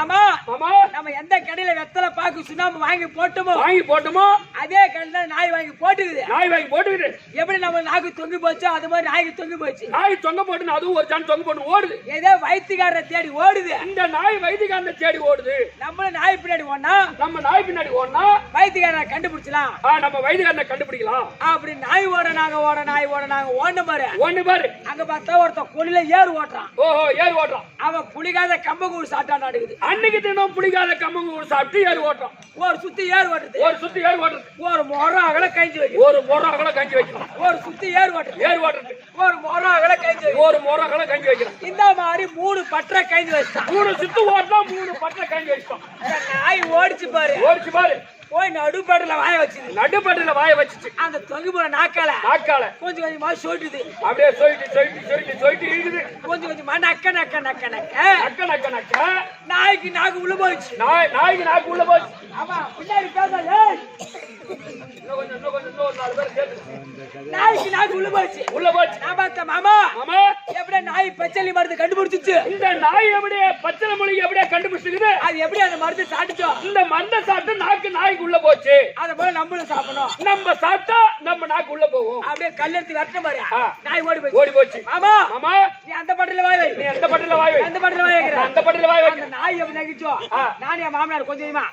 ஆமா நம்ம எந்த கடையில வெத்தலை பாக்கு சுண்ணாம்பு வாங்கி போட்டோமோ அதே கடையில நாய் வாங்கி போட்டுக்குது. எப்படி நம்ம நாக்கு தொங்கி போச்சோ அது மாதிரி நாய்க்கு தொங்கி போச்சு. நாய் தொங்க போட்டு அதுவும் ஒரு ஜான் தொங்க போட்டு ஓடுது. ஏதோ வைத்தியக்காரரை தேடி ஓடுது. இந்த நாய் வைத்தியக்காரனை தேடி ஓடுது. நம்ம நாய் பின்னாடி ஓடனா வைத்தியக்காரனை கண்டுபிடிச்சலாம். நம்ம வைத்தியக்காரனை கண்டுபிடிக்கலாம். அப்படி நாய் ஓட நாங்க ஓட பாரு. அங்க பார்த்தா ஒருத்தன் கொல்லில ஏறு ஓட்டுறான். அவன் புளிகாத கம்பங்கூடு சாப்பிட்டா நடக்குது. அன்னைக்கு தினம் புளிகாத கம்பங்கூடு சாப்பிட்டு ஏறு ஓட்டுறான். ஒரு சுத்தி ஏறு ஓட்டுறது. ஒரு மொர அகல கஞ்சி வைக்கும். ஒரு சுத்தி ஏறு ஓட்டுறது. ஒரு மொர அகல கஞ்சி வைக்கும். இந்த மாதிரி 3 பற்ற கஞ்சி வச்சிட்டான். 3 சுத்து ஓட்டா 3 பற்ற கஞ்சி வச்சிட்டான். நாய் ஓடிச்சு பாரு. போய் நடுப்படல வாய வச்சுச்சு. அந்த தொங்கி போற நாக்கால கொஞ்சம் கொஞ்சமா சொல்லிட்டுது. அப்படியே சொல்லிட்டு இருக்குது. கொஞ்சம் கொஞ்சமா நக்க நாய்க்கு நாக்கு உள்ள போயிடுச்சு. ஆமா பின்னாடி பேச நாய்க்கு நாக்கு உள்ள போச்சு. நான் பார்த்தேன் மாமா எப்படியா நாய் பச்சளி மருந்து கண்டுபிடிச்சிச்சு. இந்த நாய் எப்படியே பச்சளை மொழி எப்படியா கண்டுபிடிச்சிருக்குது. அது எப்படி அந்த மருந்து சாப்பிட்டோம். இந்த மருந்தை சாப்பிட்டு நாய்க்கு உள்ள போச்சு. அத போல நம்மளும் சாப்பிடணும். நம்ம சாப்பிட்டா நம்ம நாக்கு உள்ள போகும். அப்படியே கல்லெடுத்து வரட்ட மாதிரி நாய் ஓடி போச்சு. மாமா நீ அந்த பட்டில வாய் வை. அந்த பட்டில வாய் வை. அந்த நாய் எப்படி நகிச்சோ நான் என் மாமனார் கொஞ்சமா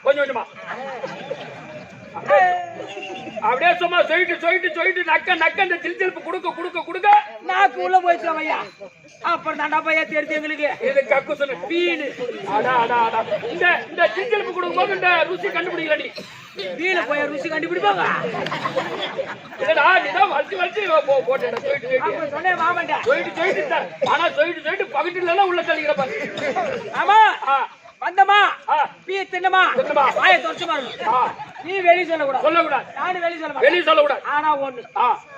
அப்படியே சும்மா சொல்லிட்டு நக்க இந்த திருச்சிருப்பு கொடுக்க நாக்கு உள்ள போயிடுச்சு ஐயா. அப்புறம் தாண்டா பையா தெரிஞ்சு எங்களுக்கு இது கக்கு சொன்ன பீனு. இந்த திருச்சிருப்பு கொடுக்கும்போது இந்த ருசி கண்டுபிடிக்கல. நீ வீல போய் ருசி கண்டுபிடிப்பாங்க. இல்லடா நீதான் வச்சு போட்டு சொன்னேன் மாமன்டா. சொல்லிட்டு பக்கத்துல உள்ள தள்ளிக்கிற பாரு. ஆமா வந்தமா பீ தின்னமா வாயை தொடச்சு பாருங்க. நீ வெளிய சொல்லக்கூடாது. நானும் வெளிய சொல்லக்கூடாது. ஆனா ஒண்ணு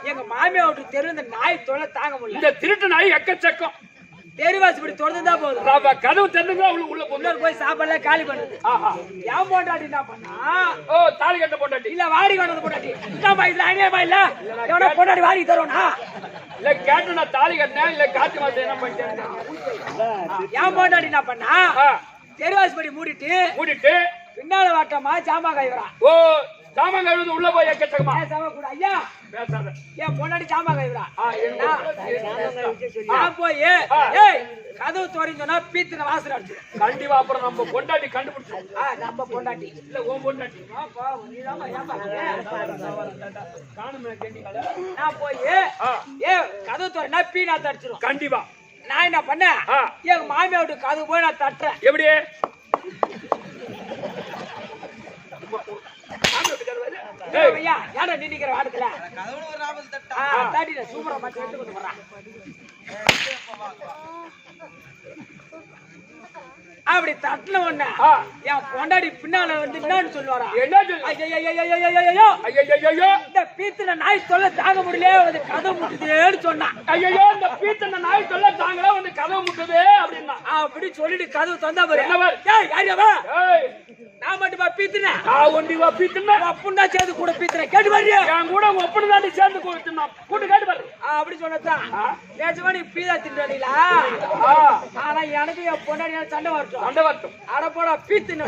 எங்க மாமியா விட்டு தெரு இந்த நாய் தொலை தாங்க முடியல. இந்த திருட்டு நாய் எக்கச்சக்கம் தெருவாசி இப்படி தொடர்ந்துதான் போகுது. கதவு திறந்துதான் உள்ள போய் சாப்பாடுல காலி பண்ணுது. ஏன் போட்டாட்டி என்ன பண்ணா தாலி கட்ட போட்டாட்டி இல்ல வாடி கொண்டது போட்டாட்டி இதுல அநியாயமா இல்ல எவனா போட்டாடி வாடி தருவனா இல்ல கேட்டு நான் தாலி கட்டினேன் இல்ல காத்து மாசம் என்ன பண்ணிட்டேன். ஏன் போட்டாடி என்ன பண்ணா தெருவாசி படி மூடிட்டு பின்னால வாட்டமா ஜாமா கைவரா. ஜாமான் கழுவுது உள்ள போய் எக்கச்சக்கமா கூட ஐயா பேசாத. ஏன் பொண்டாடி ஜாமா கைவரா. நான் போய் கதவு தோறிஞ்சோன்னா பீத்தின வாசல் அடிச்சு கண்டிப்பா. அப்புறம் நம்ம பொண்டாட்டி கண்டுபிடிச்சோம். நம்ம பொண்டாட்டி இல்ல உன் பொண்டாட்டி. நான் போய் கதவு தோறினா பீ நான் தடிச்சிடும். கண்டிப்பா நான் என்ன பண்ணேன் எங்க மாமியா விட்டு கதவு போய் நான் தட்டுறேன். எப்படி யார நின்னுக்கிற வாடத்துல சூப்பரா மாத்தி எடுத்து கொண்டு போறான். அப்படி தட்டின உடனே என் பொண்டாடி பின்னால வந்து என்னன்னு சொல்லுவாரா. இந்த பீத்தின நாய் தொல்லை தாங்க முடியல கதவு முட்டுதேன்னு சொன்னான். ஐயோ இந்த பீத்தின நாய் தொல்லை தாங்கல வந்து கதவு முட்டுதே அப்படின்னா அப்படி சொல்லிட்டு கதவு தந்தா பாரு. நான் மட்டுமா பீத்தினேன். ஒப்புன்னா சேர்ந்து கூட பீத்தினேன். கேட்டு பாரு என் கூட ஒப்புன்னு தாண்டி சேர்ந்து கூட்டு கேட்டு பாரு. அப்படி சொன்னதான் நிஜமா நீ பீதா தின்றீங்களா. ஆனா எனக்கு என் பொண்டாடி சண்டை வரட்டும். அட போடா பீத்தின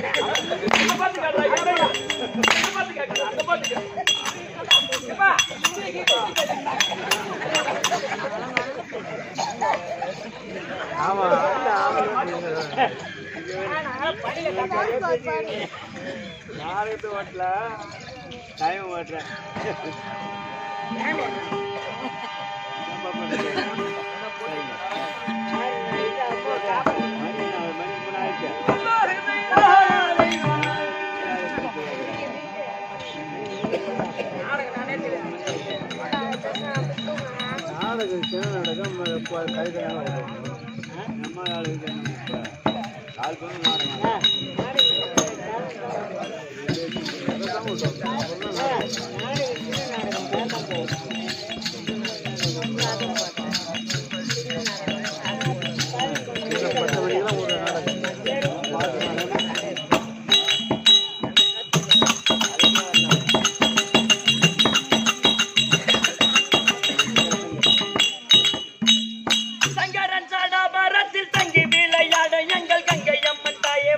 நாளைக்கு ஓட்டல டைம் ஓட்டுறேன். நாடகம் சின்ன நாடகம் கைது நம்ம ஆளுக்கு கால் பண்ணி நாடகம் சங்கரன் சாடா மரத்தில் தங்கி விளையாட எங்கள் கங்கை அம்மன் தாயே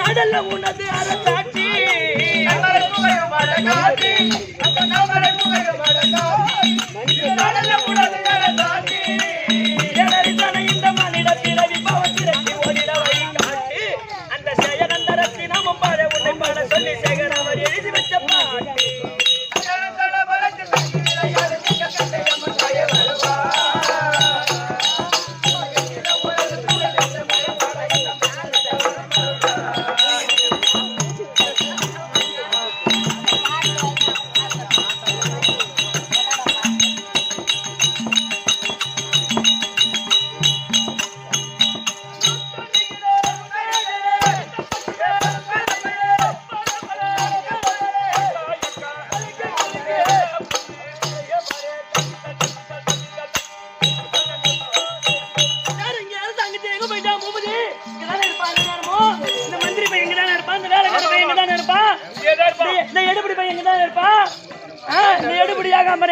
கடல்ல உனது அரசாட்சி கடல்ல உனது அரசாட்சி இந்த மனித பிறவி பவத்திற்கு ஓடிட வழி காட்டி அந்த செயலந்தரத்தி நாமம் பாட உன்னை பாட சொல்லி சேகர் அவர் எழுதி வச்ச பாட்டு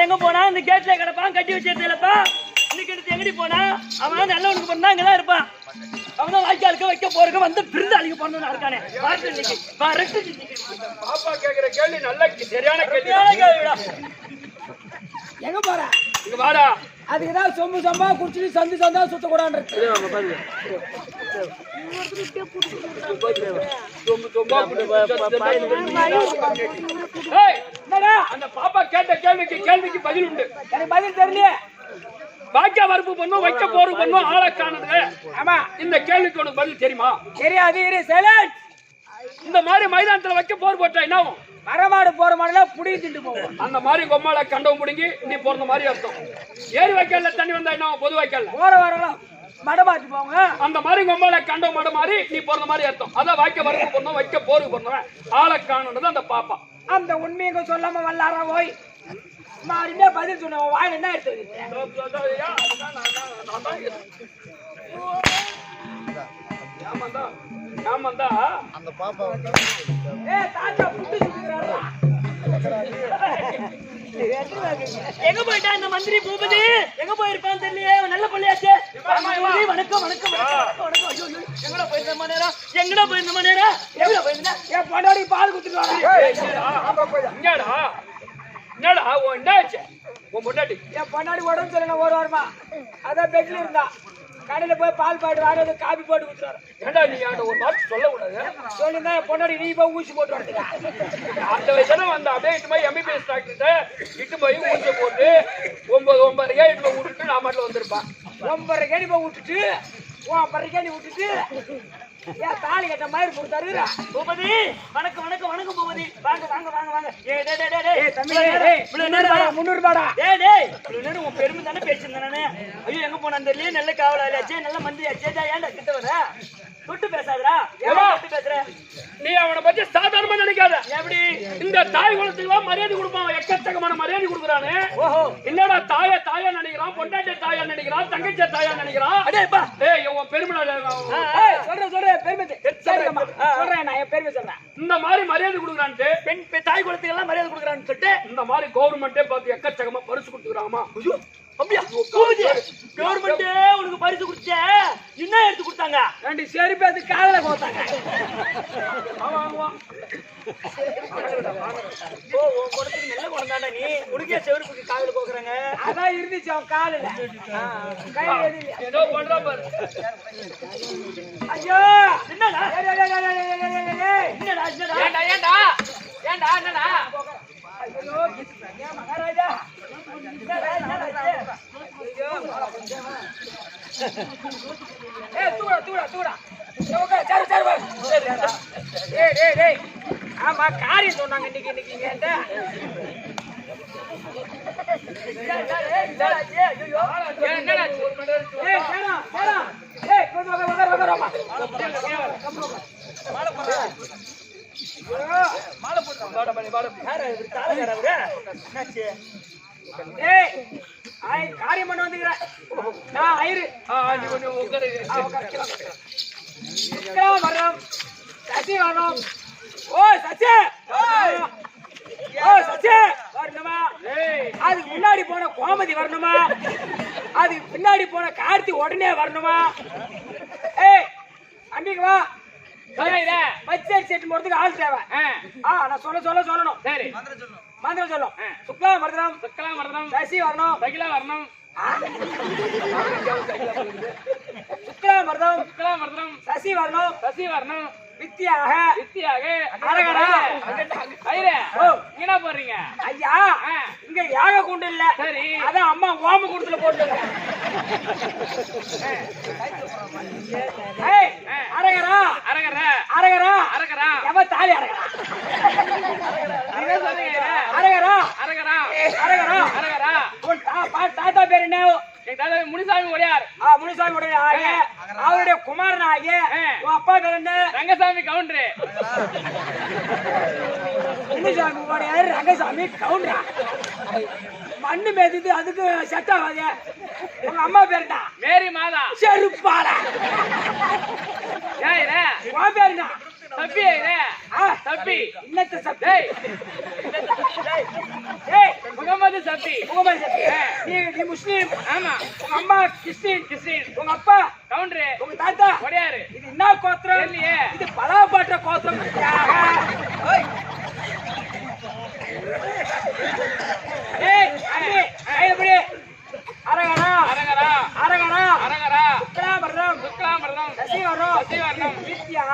எங்க போனா இந்த கேட்ல கிடப்பான் கட்டி வச்சிருந்தேலப்பா இன்னைக்கு எடுத்து எங்கடி போனா அவன் நல்லவனுக்கு போனா அங்கதான் இருப்பான் அவன் வாய்க்காலுக்கு வைக்க போறதுக்கு வந்து விருந்தாளிக்கு போறதுன்னு இருக்கானே பாப்பா கேக்குற கேள்வி நல்ல சரியான கேள்வி. எங்க போற இங்க வாடா. அதுக்குதான் சொம்பு சொம்பா குடிச்சிட்டு சந்து சந்தா சுத்த கூடாது. அந்த பாப்பா கேட்ட கேள்விக்கு பதில் உண்டு. எனக்கு பதில் தெரியல. வாக்கிய வரப்பு பண்ணும் வைக்க போறது பண்ணும் ஆளை காணுது. ஆமா இந்த கேள்விக்கு உனக்கு பதில் தெரியுமா? தெரியாது. இந்த மாதிரி மைதானத்துல வைக்க போர் போட்டா என்ன ஆகும்? மரமாடு போற மாதிரில புடி திண்டு போவோம். அந்த மாதிரி கொம்மால கண்டவும் புடுங்கி நீ போற மாதிரி அர்த்தம். ஏரி வைக்கல தண்ணி வந்தா என்ன பொது வைக்கல போற வரலாம் மடமாட்டி போங்க. அந்த மாதிரி கொம்மால கண்டவும் மட மாதிரி நீ போற மாதிரி அர்த்தம். அதான் வாக்கிய வரப்பு பண்ணும் வைக்க போருக்கு பண்ணுவேன் ஆளை காணுன்றது அந்த பாப்பா. அந்த உண்மையை சொல்லாம வல்லாரா போய் மாறினே பதில் சொன்ன வாயில என்ன எடுத்து அந்த பாப்பா எங்க போயிட்டா இந்த மந்திரி பூபதி எங்க போயிருப்பான்னு தெரியலையே. நல்ல பள்ளியாச்சு. வணக்கம் வணக்கம் எங்கடா போயிருந்த நேரம் எங்கடா போயிருந்த நேரம் எவ்வளவு போயிருந்தா என் பொண்டாடி பால் குத்துட்டு என்னடா என்னாச்சு உன் பொண்டாட்டி? என் பொண்டாடி உடம்பு சொல்லணும் ஒரு வாரமா அதான் பெட்ல இருந்தா கடையில போய் பால் பாட்டு வாங்க காபி போட்டு கொடுத்துறாரு. ஏண்டா நீ ஒரு வார்த்தை சொல்ல கூடாது. சொல்லிருந்தா என் பொண்டாடி நீ போய் ஊசி போட்டு வரதுக்கா அந்த வயசுல வந்த அப்படியே இட்டு போய் எம்பிபிஎஸ் டாக்டர் இட்டு போய் ஊசி போட்டு 9:30 இட்டு போய் விட்டுட்டு நான் மட்டும் வந்திருப்பான். 9:30 போய் விட்டுட்டு 9:30 விட்டுட்டு ஏன் தாலி கட்ட மாதிரி கொடுத்தாரு. பூபதி வணக்கம் வணக்கம் வணக்கம் பூபதி வாங்க வாங்க வாங்க வாங்க. உன் பெருமை தானே பேசிருந்தேன் நானு. ஐயோ எங்க போன தெரியல. நல்ல காவலாச்சு நல்ல மந்திரி ஆச்சு. ஏன்டா கிட்ட வர தொட்டு பேசாதடா. தொட்டு பேசுற நீ அவனை பத்தி சாதாரணமா நினைக்காத. எப்படி இந்த தாய் குலத்துக்கு மரியாதை கொடுப்பான். எக்கச்சக்கமான மரியாதை கொடுக்குறானு. ஓஹோ என்னடா தாயா நினைக்கிறான், பொண்டாட்டிய தாயா நினைக்கிறான், தங்கச்சிய தாயா நினைக்கிறான். அடேப்பா உன் பெருமை சொல்றேன் பெருமை சொல்றேன். நான் என் பெருமை சொல்றேன். இந்த மாதிரி மரியாதை கொடுக்குறான்ட்டு பெண் தாய் குலத்துக்கு எல்லாம் மரியாதை கொடுக்குறான்னு சொல்லிட்டு இந்த மாதிரி கவர்மெண்டே பார்த்து எக்கச்சக்கமா பரிசு கொடுத்துக்கிறாமா. கவர்மெண்டே உனக்கு பரிசு குடுச்ச என்ன எடுத்து கொடுத்தாங்க? 2 செருப்பு அது காதல கோத்தாங்க. ஓ உன் குடத்துக்கு நல்ல குடந்தாண்டா நீ. உனக்கே செருப்புக்கு காதல கோக்குறாங்க. அதான் இருந்துச்சு அவன் காலில். ஏதோ பண்றா பாரு. ஐயோ என்னடா என்னடா என்னடா ஐயோ மகாராஜா ஆமா காரியம் சொன்னாங்க இன்னைக்கு காரியம் பண்ண வந்துக்கிறேன். வர்றோம் சசி வரணும். ஓ சசி வரணுமா? அதுக்கு முன்னாடி போன கோமதி வரணுமா? அதுக்கு பின்னாடி போன கார்த்தி உடனே வரணுமா? ஏய் அன்னைக்கு வா பச்சை செட்டு போறதுக்கு ஆள் தேவை. நான் சொல்லணும். சரி மந்திரம் சொல்லும். சுக்லா மர்தனம் சசி வரணும். சுக்லா மர்தனம் சசி வரணும். வித்தியாக அரகரா. என்ன போடுறீங்க ஐயா இங்க யாக குண்டு இல்ல. சரி அதான் அம்மா ஓம குண்டத்துல போட்டு அரகரா எவ தாலி அரகரா உன் தாத்தா பேர் என்ன? முனிசாமி ஒடியார். முனிசாமி உடைய அவருடைய குமாரன் ஆகிய உன் அப்பா பேர் என்ன? ரங்கசாமி கவுண்டரு. முனிசாமி உடையாரு ரங்கசாமி கவுண்டரா? மண்ணு மேதிது அதுக்கு செட் ஆகாது. உங்க அம்மா பேர் என்ன? மேரி மாதா. செருப்பாடா. உன் பேர் என்ன? தப்பி தப்பி இன்னத்த சப்பி. முகமது சப்பி. நீ முஸ்லீம். ஆமா. உங்க அம்மா கிறிஸ்டின். உங்க அப்பா கவுண்டரு. உங்க தாத்தா ஒடியாரு. இது என்ன கோத்திரம்? இல்லையே. இது பலாபாற்ற கோத்திரம். அரகரா சுக்லாமர்தம் சசி வரணும். வித்யாக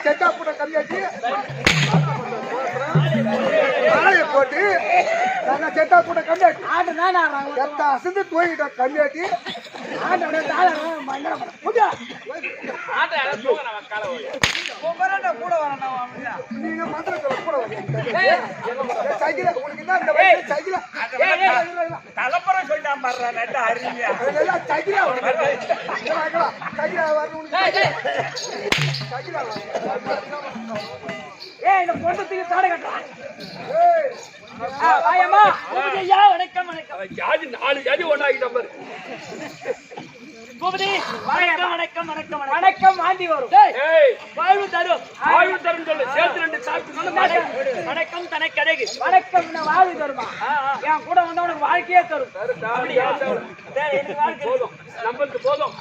செட்டாப்புட கல்யாட்டி போட்டு செட்டாப்புட கல்யாட்டி செத்த அசந்து தூங்கிட்ட கல்யாட்டி நீங்க மந்திரத்துல கூட சைக்கிள் உங்களுக்கு தான் இந்த வயசு சைக்கிள் தலைப்புறம் சொல்லிட்டான் பாடுறா நட்டு அறிவியா சைக்கிளா வரணும் சைக்கிளா இந்த பொண்ணத்துக்கு தாடை கட்டுறான். வணக்கம். ஜாதி 4 ஜாதி ஒண்ணாகிட்ட பாரு. வணக்கம் வாந்தி வரும். வாழ்வு தரும் சொல்லு. சேர்த்து 2 சாப்பிட்டு வணக்கம் தனக்கு அழகு. வணக்கம் வாழ்வு தருமா? என் கூட வந்தா உனக்கு வாழ்க்கையே தரும். போதும் நம்மளுக்கு போதும்.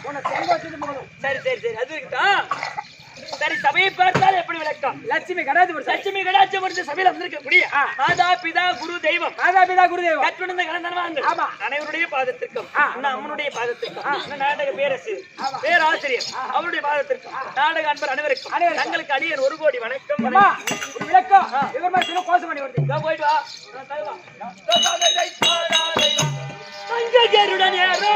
உனக்கு சந்தோஷத்துக்கு போதும். சரி அது இருக்கட்டும். சரி சபையை பார்த்தால் எப்படி விளக்கம்? லட்சுமி கடாட்சி சபையில வந்திருக்கக்கூடிய மாதா பிதா குரு தெய்வம் கற்றுணர்ந்த கலந்தனவான்கள் ஆமா அனைவருடைய பாதத்திற்கும் அம்மனுடைய பாதத்திற்கும் நாடக பேரரசு பேராசிரியர் அவருடைய பாதத்திற்கும் நாடக அன்பர் அனைவருக்கும் தங்களுக்கு அடியர் 1 கோடி வணக்கம். விளக்கம் இவர் மாதிரி சின்ன கோஷம் பண்ணி வருது. போயிட்டு வா. தங்கருடன் யாரோ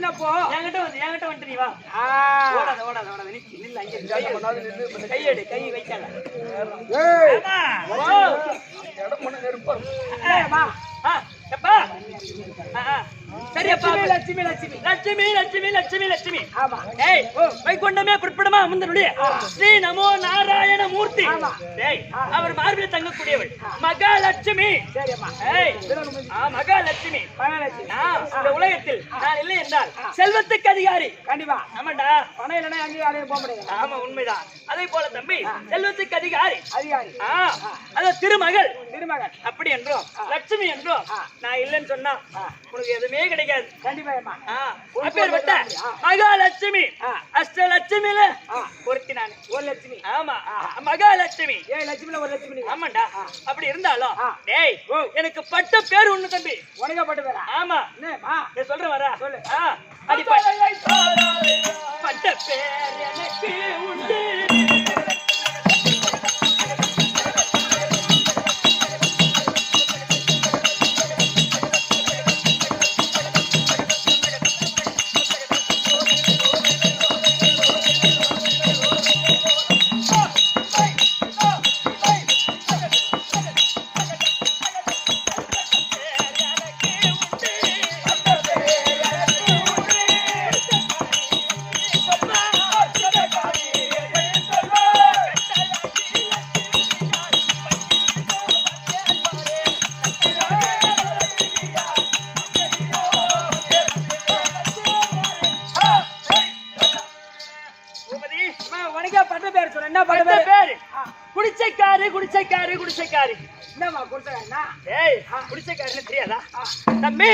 கத்தினப்போ என்கிட்ட வந்து நீ வா. ஆ, ஓடாத நில்லு அங்கே கையெடு கை வைக்காத. ஏய் ஆமா. இடம் பண்ண நெருப்பா ஏம்மா, ஆ, எப்பா? சரியப்பா. லட்சுமி லட்சுமி லட்சுமி லட்சுமி. ஆமா. ஏய், வைகுண்டமே குறிப்பிடமா முந்தனுடைய ஸ்ரீ நமோ நாராயண மூர்த்தி. ஆமா. ஏய், அவர் மார்பில் தங்கக்கூடியவள் மகாலட்சுமி. சரியம்மா. ஏய், மகாலட்சுமி. மகாலட்சுமி. இந்த உலகத்தில் நான் இல்லை என்றால் செல்வத்துக்கு அதிகாரி. கண்டிப்பா ஆமாண்டா. பணம் இல்லைன்னா அங்கேயும் யாரையும் போக முடியாது. ஆமா, உண்மைதான். அதே போல தம்பி செல்வத்துக்கு அதிகாரி. அதிகாரி. அது திருமகள் திருமகன். அப்படி என்றும் லட்சுமி என்றும் நான் இல்லைன்னு சொன்னா உனக்கு எதுவுமே கிடைக்காது. கண்டிப்பா ஏம்மா. அப்பேற்பட்ட மகாலட்சுமி அஷ்டலட்சுமியில ஒருத்தி நான். ஒரு லட்சுமி. ஆமா, மகாலட்சுமி. 7 லட்சுமில ஒரு லட்சுமி. ஆமாண்டா. அப்படி இருந்தாலும் டேய், எனக்கு பட்ட பேர் ஒண்ணு தம்பி. உனக்கு பட்டு பேரா? ஆமா, என்னம்மா? நான் சொல்றேன் வரா. சொல்லு. அடி பட்ட பேர் எனக்கு உண்டு. உனக்கே பட்டு பேர் சொல்ல. என்ன பட்டு பட்ட பேரு? பேரு குடிச்சைக்காரி. என்னம்மா கொடுத்தா? ஏய், குடிசைக்காரன்னு தெரியாதா தம்பி?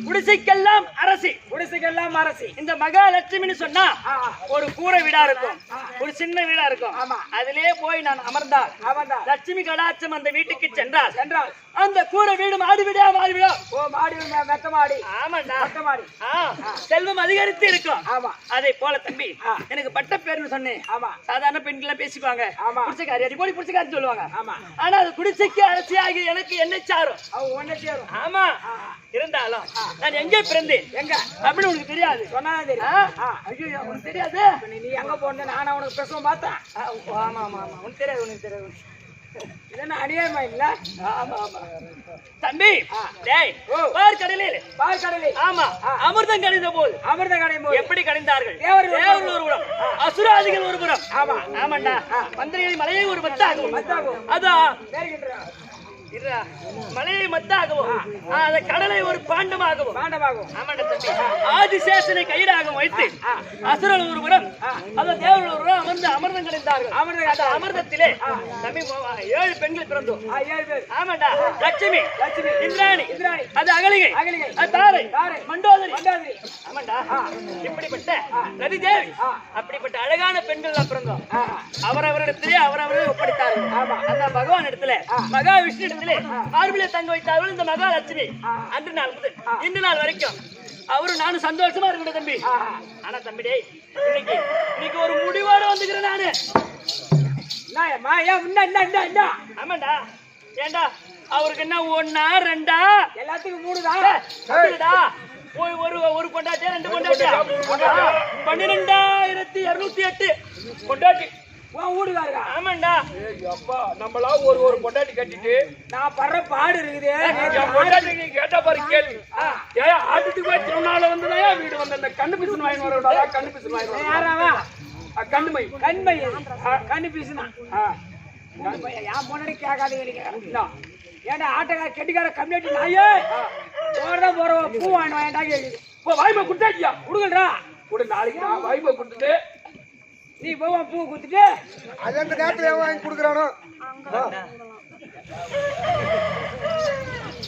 குடிசைக்கெல்லாம் அரசி. குடிசைக்கெல்லாம் அரசி. இந்த மகாலட்சுமின்னு சொன்னா ஆ, ஒரு கூரை வீடா இருக்கும், ஒரு சின்ன வீடா இருக்கும். ஆமா. அதிலே போய் நான் அமர்ந்தால் அவன்தான். லட்சுமி கடாட்சம் அந்த வீட்டுக்கு சென்றால் சென்றால் அந்த கூரை வீடு மாடி வீடா மாறி விடும். ஓ மாடி மெத்த மாடி. ஆமாண்டா. மெத்த மாடி. செல்வம் அதிகரித்து இருக்கும். ஆமா. அதே போல தம்பி எனக்கு பட்ட பேர்னு சொன்னேன். ஆமா. சாதாரண பெண்கள் பேசிக்குவாங்க. ஆமா. குடிசைக்காரி அடி போடி குடிசைக்காரி சொல்லுவாங்க. ஆமா. ஆனா அது குடிசைக்கு அரசியாகி எனக்கு என்ன சாரும். அவ ஒண்ணே சேரும். ஆமா. இருந்தாலும் நான் எங்க பிறந்தேன் எங்க அப்படின்னு உனக்கு தெரியாது. சொன்னாதான் தெரியும். ஐயோ, உனக்கு தெரியாது. நீ எங்க போன நானா உனக்கு பேசுவோம் பார்த்தேன். ஆமா ஆமா ஆமா, உனக்கு தெரியாது, உனக்கு தெரியாது. இதென்ன அநியாயமா இல்ல? ஆமா ஆமா தம்பி. டேய், பார் கடலில் பால் கடலை. ஆமா அமிர்தம் கடைந்த போது அமிர்த கடை போது எப்படி கடைந்தார்கள்? தேவர்கள் ஒரு புறம், அசுராதிகள் ஒரு புறம். ஆமா. ஆமாண்டா. மந்திரிகளின் மலையை ஒரு மத்தாகும். மத்தாகும். அதான் நேர்கின்ற மலையை மத்தாகவும் அந்த கடலை ஒரு பாண்டமாகவும். பாண்டமாகும். ஆமாண்டா தம்பி. ஆதிசேஷனை கயிறாகவும் வைத்து அசுரல் ஒருவரும் அந்த தேவர்கள் ஒருவரும் அமர்ந்து அமிர்தம் கிடைத்தார்கள். அந்த அமிர்தத்திலே தம்பி 7 பெண்கள் பிறந்தோம். 7 பேர். ஆமாண்டா. லட்சுமி, லட்சுமி, இந்திராணி, இந்திராணி, அது அகலிகை, அகலிகை, அது தாரை, தாரை, மண்டோதரி. மண்டோதரி. ஆமாண்டா. இப்படிப்பட்ட நதி தேவி, அப்படிப்பட்ட அழகான பெண்கள் தான் பிறந்தோம். அவரவரிடத்திலே அவரவரை ஒப்படைத்தார்கள். அந்த பகவான் இடத்துல மகா விஷ்ணு இடத்திலே மார்பிலே தங்க வைத்தார்கள் இந்த மகாலட்சுமி. அன்று நாள் முதல் இன்று நாள் வரைக்கும் அவரு நானும் சந்தோஷமா இருக்கணும் தம்பி. ஆனா தம்பி டேய், இன்னைக்கு ஒரு முடிவோட வந்துக்கிறேன் நானு. ஆமாண்டா. ஏண்டா அவருக்கு என்ன 1 2 எல்லாத்துக்கும் 3 தான். ஒரு கொண்டாட்டியா 2 கொண்டாட்டியா 12,208 கொண்டாட்டி வீடுகாரா? ஆமாண்டா. அப்பா நம்மளா ஒரு பொண்டாட்டி கட்டிட்டு நான் படுற பாடு இருக்குது. என் பொண்டாட்டி நீ கேட்டா பாரு கேள்வி. ஏன் ஆட்டுக்கு போய் திருநாள் வந்ததா வீடு வந்து அந்த கண்ணு பிசுன்னு வாங்கி வரவிடாதா? கண்ணு பிசுன்னு வாங்கி வர யாராவா? கண்ணுமை கண்மை. கண்ணு பீசுனா என் முன்னாடி கேட்காதீங்க. ஏன்டா ஆட்டக்கார கெட்டிக்கார கம்யூனிட்டி நாயே போறதான் போற பூ வாங்கிட்டு வாண்டா கேக்குது. இப்போ வாய்ப்பை கொடுத்தாச்சியா? கொடுக்கலடா. கூட நாளைக்கு நான் வாய்ப்பை கொடுத்துட்டு நீ போவா பூ குடுத்துட்டு அது அந்த நேரத்துல வாங்கி கொடுக்குறானோ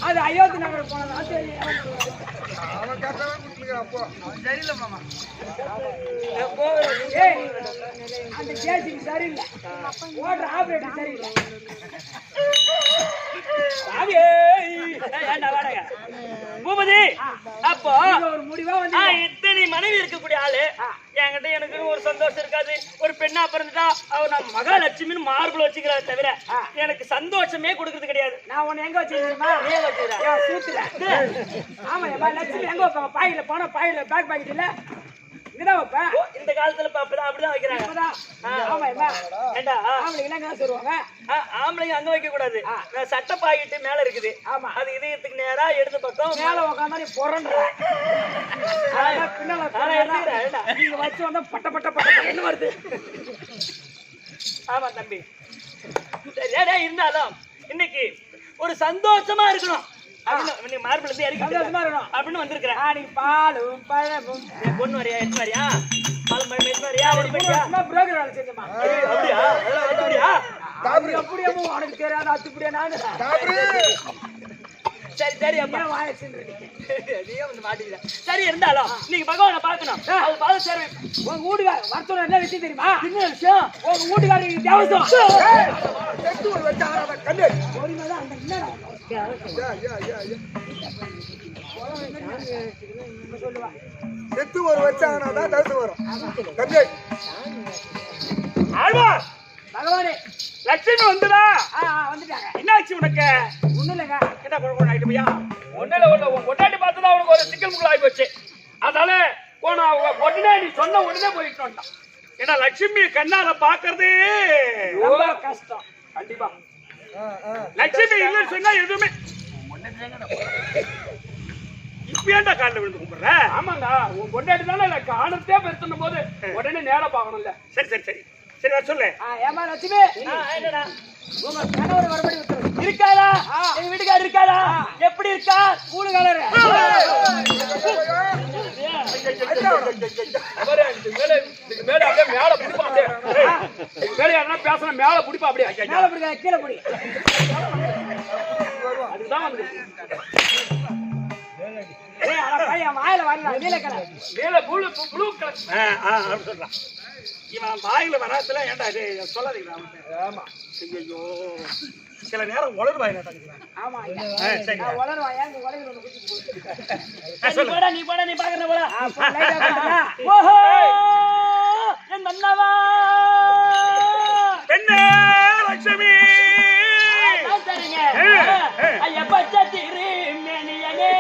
அது அயோத்தி நகர் போனதா தெரியும். அவன் கரெக்டாக கொடுத்துருக்கான். அப்போ அவன் சரியில்லை மாமா. ஏய், அந்த ஜேசிபி சரியில்லை, ஓடுற ஆபரேட்டர் சரியில்லை. பூபதி அப்போ ஒரு முடிவா வந்து இத்தனை மனைவி இருக்கக்கூடிய ஆளு என்கிட்ட எனக்கு ஒரு சந்தோஷம் இருக்காது. ஒரு பெண்ணா பிறந்துட்டா அவர் நான் மகாலட்சுமின்னு மார்பிள் வச்சுக்கிறாரு தவிர எனக்கு சந்தோஷமே கொடுக்கறது கிடையாது. நான் உன்னை எங்க வச்சிருக்கேன்? நீ வச்சுக்கிறேன் சூத்துல. ஆமா என் லட்சுமி எங்க வைப்பாங்க? பாயில போனா பாயில பேக் பாக்கெட் இல்ல இதான் வைப்பேன். இந்த காலத்துல அப்படிதான் வைக்கிறாங்க. ஆமா ஏமா ஏண்டா ஆம்பளைங்க என்ன சொல்லுவாங்க? ஆம்பளைங்க அங்க வைக்க கூடாது. சட்டை பாக்கெட்டு மேல இருக்குது. ஆமா அது இதயத்துக்கு நேரா எடுத்து பக்கம் மேல உட்காந்தா நீ பொறன்ற பின்னால நீங்க வச்சு வந்தா பட்ட பட்ட பட்ட என்ன வருது? ஆமா தம்பி இருந்தாலும் இன்னைக்கு ஒரு சந்தோஷமா இருக்கணும் மார்பிள் இருந்து இறக்கி சந்தோஷமா இருக்கணும் அப்படின்னு வந்திருக்கிறேன். நீ பாலும் பழமும் பொண்ணு வரியா எட்டு வரியா பாலும் பழம் எட்டு வரியா ஒரு புரோக்கர் வேலை செஞ்சமா அப்படியா அப்படியா அப்படியே உனக்கு தெரியாது அத்துப்படியா நானு சரி சரி அப்பா வாயச்சுன்னு வந்து மாட்டிக்கிறேன். சரி இருந்தாலும் நீங்க பகவானை பார்க்கணும். அது பார்த்து சரி உங்க வீட்டுக்கார வரத்தோட என்ன விஷயம் தெரியுமா? என்ன விஷயம்? உங்க வீட்டுக்காரருக்கு தேவசம் பொறுமைதான் அந்த சொல்லுவா செத்து ஒரு வச்சாங்கன்னாதான் தடுத்து வரும். தம்பி ஆழ்வார் பகவானே லட்சுமி வந்துடா. வந்துட்டாங்க. என்னாச்சு உனக்கு? ஒண்ணும் இல்லைங்க. என்ன குழப்பம் ஆயிட்டு போயா? ஒன்னுல உன் கொண்டாட்டி பார்த்தா அவனுக்கு ஒரு சிக்கல் முக்கல் ஆகி போச்சு. அதனால போன உடனே நீ சொன்ன உடனே போயிட்டு வந்தான். ஏன்னா லட்சுமி கண்ணால பாக்குறது ரொம்ப கஷ்டம். கண்டிப்பா லட்சுமி இல்லைன்னு சொன்னா எதுவுமே இப்ப ஏன்டா காலில் விழுந்து கும்பிடுற? ஆமாங்க உன் கொண்டாட்டி தானே காணத்தே பெருத்தும் போது உடனே நேரம் பார்க்கணும்ல. சரி சரி சரி சரி வர சொல்லு. ஏமா லட்சுமி என்னடா உங்க கணவர் வரபடி உத்தரவு இருக்காரா? எங்க வீட்டுக்காரர் இருக்காரா? எப்படி இருக்கா? கூடு கலரு மேல அப்படியே மேல பிடிப்பா. மேல யாரா பேசணும் மேல பிடிப்பா. அப்படியே மேல பிடிக்க கீழே பிடி. அதுதான் வந்து பையன் வாயில வரல நீல கலர் மேல ப்ளூ கலர் சொல்றான். இவன் வாயில வராதுல ஏன்டா இது சொல்லாதீங்க. ஆமா ஐயோ சில நேரம் உளறு வாயில தடுக்கிறான். ஆமா சரி நான் உளறு வாயா இந்த உலகில ஒன்னு குடிச்சு நீ போடா நீ பாக்குற போடா. ஓஹோ என் அண்ணவா பெண்ணே லட்சுமி சரிங்க ஐயா பச்சை திரு மேனியனே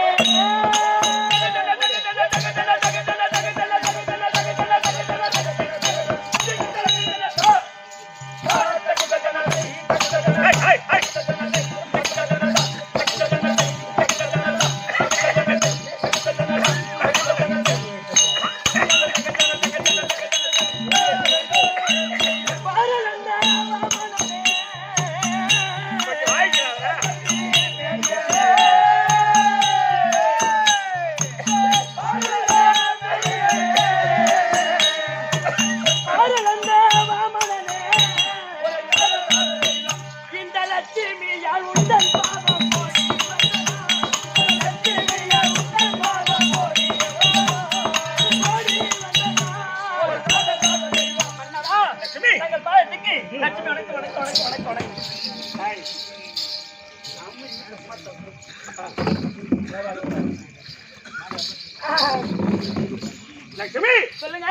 லட்சுமி சொல்லுங்க.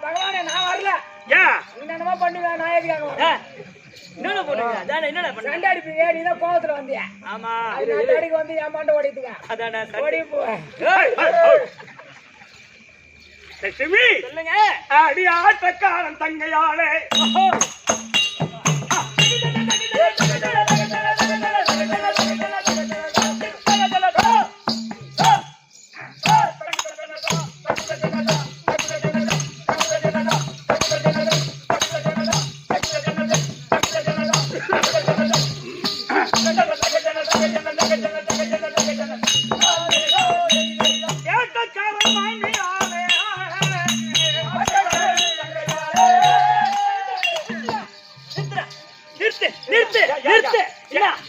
பகவானே நான் வரல. ஏன் என்னென்னமோ பண்ணுவ நான் எதுக்காக என்னடா போடுங்க? அதானே என்னடா பண்ண? சண்டை அடிப்பீங்க நீ தான் கோவத்துல வந்தியா? ஆமா அது நான் தடிக்கு வந்து என் மண்டை ஓடிட்டுங்க அதானே ஓடி போ. லட்சுமி சொல்லுங்க. அடி ஆட்டக்காரன் தங்கையாளே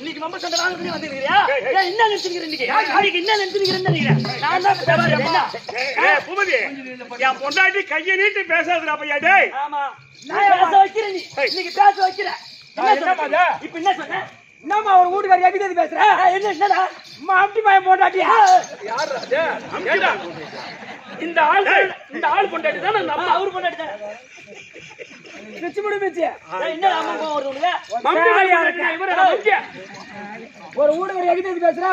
இன்னைக்கு ரொம்ப சொந்த சொந்த வாங்கி வந்துருக்கியா? என்ன நினைச்சுக்கிறேன் இன்னைக்கு? இன்னைக்கு என்ன நினைச்சுக்கிறேன்னு நினைக்கிறேன்? நான் தான் என்ன? பூமதி, என் பொண்டாட்டி கையை நீட்டி பேசாதுடா பையா டேய். ஆமா, நான் பேச வைக்கிறேன் நீ. இன்னைக்கு பேச வைக்கிறேன். இப்ப என்ன சொன்ன? என்னம்மா ஒரு வீட்டுக்காரி எப்படி பேசுற? என்னடா அப்படி பையன் போட்டாட்டியா? இந்த ஆள் பொண்டாட்டி தானே நம்ம அவரு கொண்டாடி பிச்சு முடி பிச்சு. என்ன அம்மா வருது உனக்கு? ஒரு வீட்டுக்காரி எப்படி பேசுற?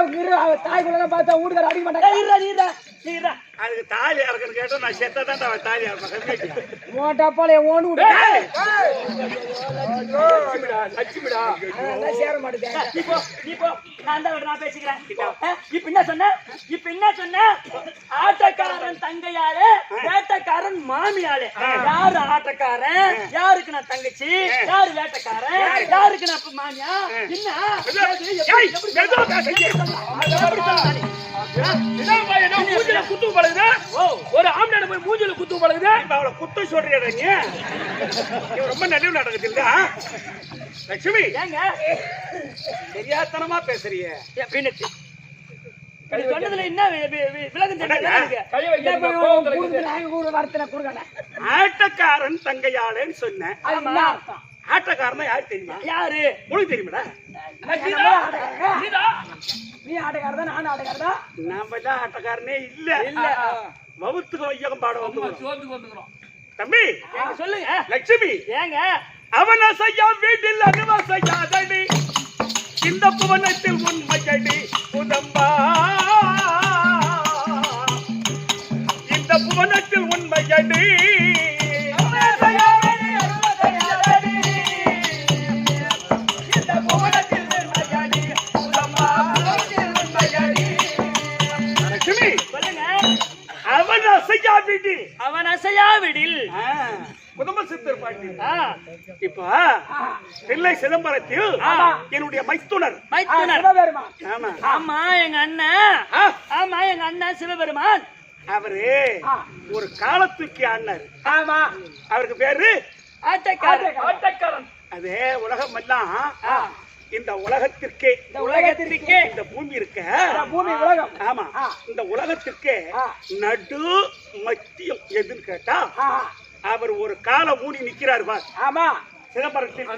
தாய்க்குள்ள பார்த்தா வீட்டுக்காரி அடிக்க மாட்டாங்க. அதுக்கு தாலி இறக்குன்னு கேட்டா நான் செத்தான் அவன் தாலி இறப்பேன். மோட்டாப்பால ஓண்டு விடு. லட்சுமிடா அதெல்லாம் சேர மாட்டேன். நீ போ நான் பேசிக்கிறேன். இப்ப என்ன சொன்ன? ஆட்டக்காரன் தங்கையாளே, வேட்டக்காரன் மாமியாளே. யாரு ஆட்டக்காரன், யாருக்கு நான் தங்கச்சி, யாரு வேட்டக்காரன், யாருக்கு நான் மாமியா? என்ன குத்து பழகுது? ஒரு ஆம்பளை போய் மூஞ்சில குத்து பழகுது. அவளை குத்து சொல்றியா நீ? ரொம்ப நடுவு நடக்குது. லட்சுமி, ஏங்க தெரியாதனமா பேசுறிய. சொன்னதுல என்ன விலகம் தெரியாது? ஆட்டக்காரன் தங்கையாளேன்னு சொன்னேன். ஆட்டக்காரனா யாரு தெரியுமா? யாரு உனக்கு தெரியுமாடா? நீ ஆட்டக்காரதா, நான் ஆட்டக்காரதா? நாம தான் ஆட்டக்காரனே இல்ல. வவுத்துக்கு வையகம் பாட வந்துக்கிறோம். தம்பி சொல்லுங்க லட்சுமி, ஏங்க அவன் அசையா வீட்டில் அனுவசையாதடி, இந்த புவனத்தில் உண்மையடி புதம்பா, இந்த புவனத்தில் உண்மையடி. லட்சுமி, சொல்லுங்க. அவன் அசையா வீட்டில், அவன் அசையாவிடில் குடும்ப சித்தர் பாட்டி. இப்ப தில்லை சிதம்பரத்தில் என்னுடைய மைத்துனர். சிவபெருமான். ஆமா ஆமா எங்க அண்ணன். ஆமா எங்க அண்ணன் சிவபெருமான். அவரு ஒரு காலத்துக்கு அண்ணர். ஆமா, அவருக்கு பேரு ஆட்டக்காரன். அது உலகம் எல்லாம் இந்த உலகத்திற்கே, இந்த பூமி இருக்க, பூமி உலகம். ஆமா, இந்த உலகத்திற்கே நடு மத்தியம் எதுன்னு கேட்டா அவர் ஒரு கால மூடி நிக்கிறார் பார். ஆமா, சிதம்பரத்தில்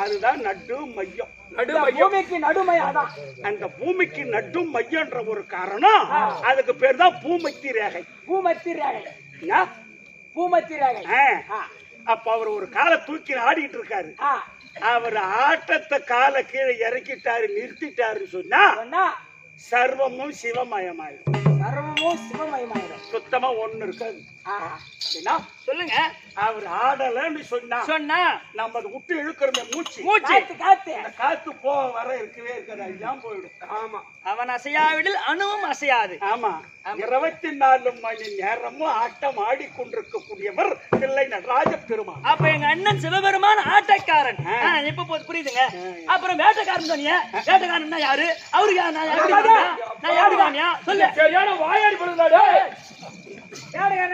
அதுதான் நடு மையம். பூமிக்கு நடுமை. அதான் அந்த பூமிக்கு நடு மையம்ன்ற ஒரு காரணம். அதுக்கு பேர் தான் பூமத்தி ரேகை. பூமத்தி ரேகை. பூமத்தி ரேகை. அப்ப அவர் ஒரு காலை தூக்கி ஆடிட்டு இருக்காரு. அவர் ஆட்டத்தை காலை கீழே இறக்கிட்டாரு, நிறுத்திட்டாருன்னு சொன்னா சர்வமும் சிவமயமாயிடும். சர்வமும் சிவமயமாயிடும். சுத்தமா ஒண்ணு இருக்காது. சொல்லுங்க. அவர் ஆடலன்னு சொன்னா நம்ம அதை விட்டு இழுக்கிறோம். மூச்சு காத்து போக வர இருக்கவே இருக்காது. அதுதான் போயிடும். ஆமா, அவன் அசையாவிடில் அணுவும் அசையாது. ஆமா, 24 மணி நேரமும் ஆட்டம் ஆடிக்கொண்டிருக்கக்கூடியவர் தில்லை நடராஜ பெருமான். அப்ப எங்க அண்ணன் சிவபெருமான் ஆட்டக்காரன். இப்ப புரியுதுங்க. அப்புறம் வேட்டக்காரன் சொன்னீங்க. வேட்டக்காரன் யாரு? அவரு நான் யாருக்கானியா சொல்லு. சரியான வாயாடி பண்ணுதாடா. வேட்டக்காரன்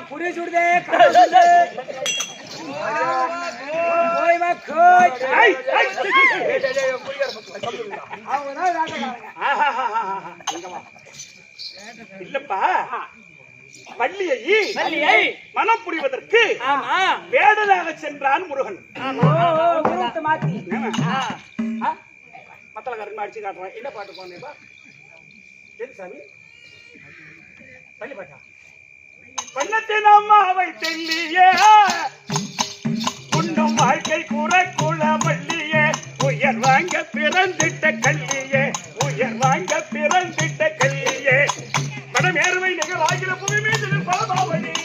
குடி சுடுதே. இல்லப்பா, பள்ளியை மனம் புரிவதற்கு வேடனாக சென்றான் முருகன். மாத்தி மத்தளக்காரன் அடிச்சு காட்டுறான். என்ன பாட்டு போனேப்பா? சரி சாமி, பள்ளி பாட்டா. பண்ணத்தின் அம்மாவை தெல்லியே, உண்ணும் வாழ்க்கை குறக்குள வள்ளியே, உயர் வாங்க பிறந்திட்ட கல்லியே, உயர் வாங்க பிறந்திட்ட கல்லியே, மனமேறுவை நிகர் ஆகிற புவி மீது பலபாவனி,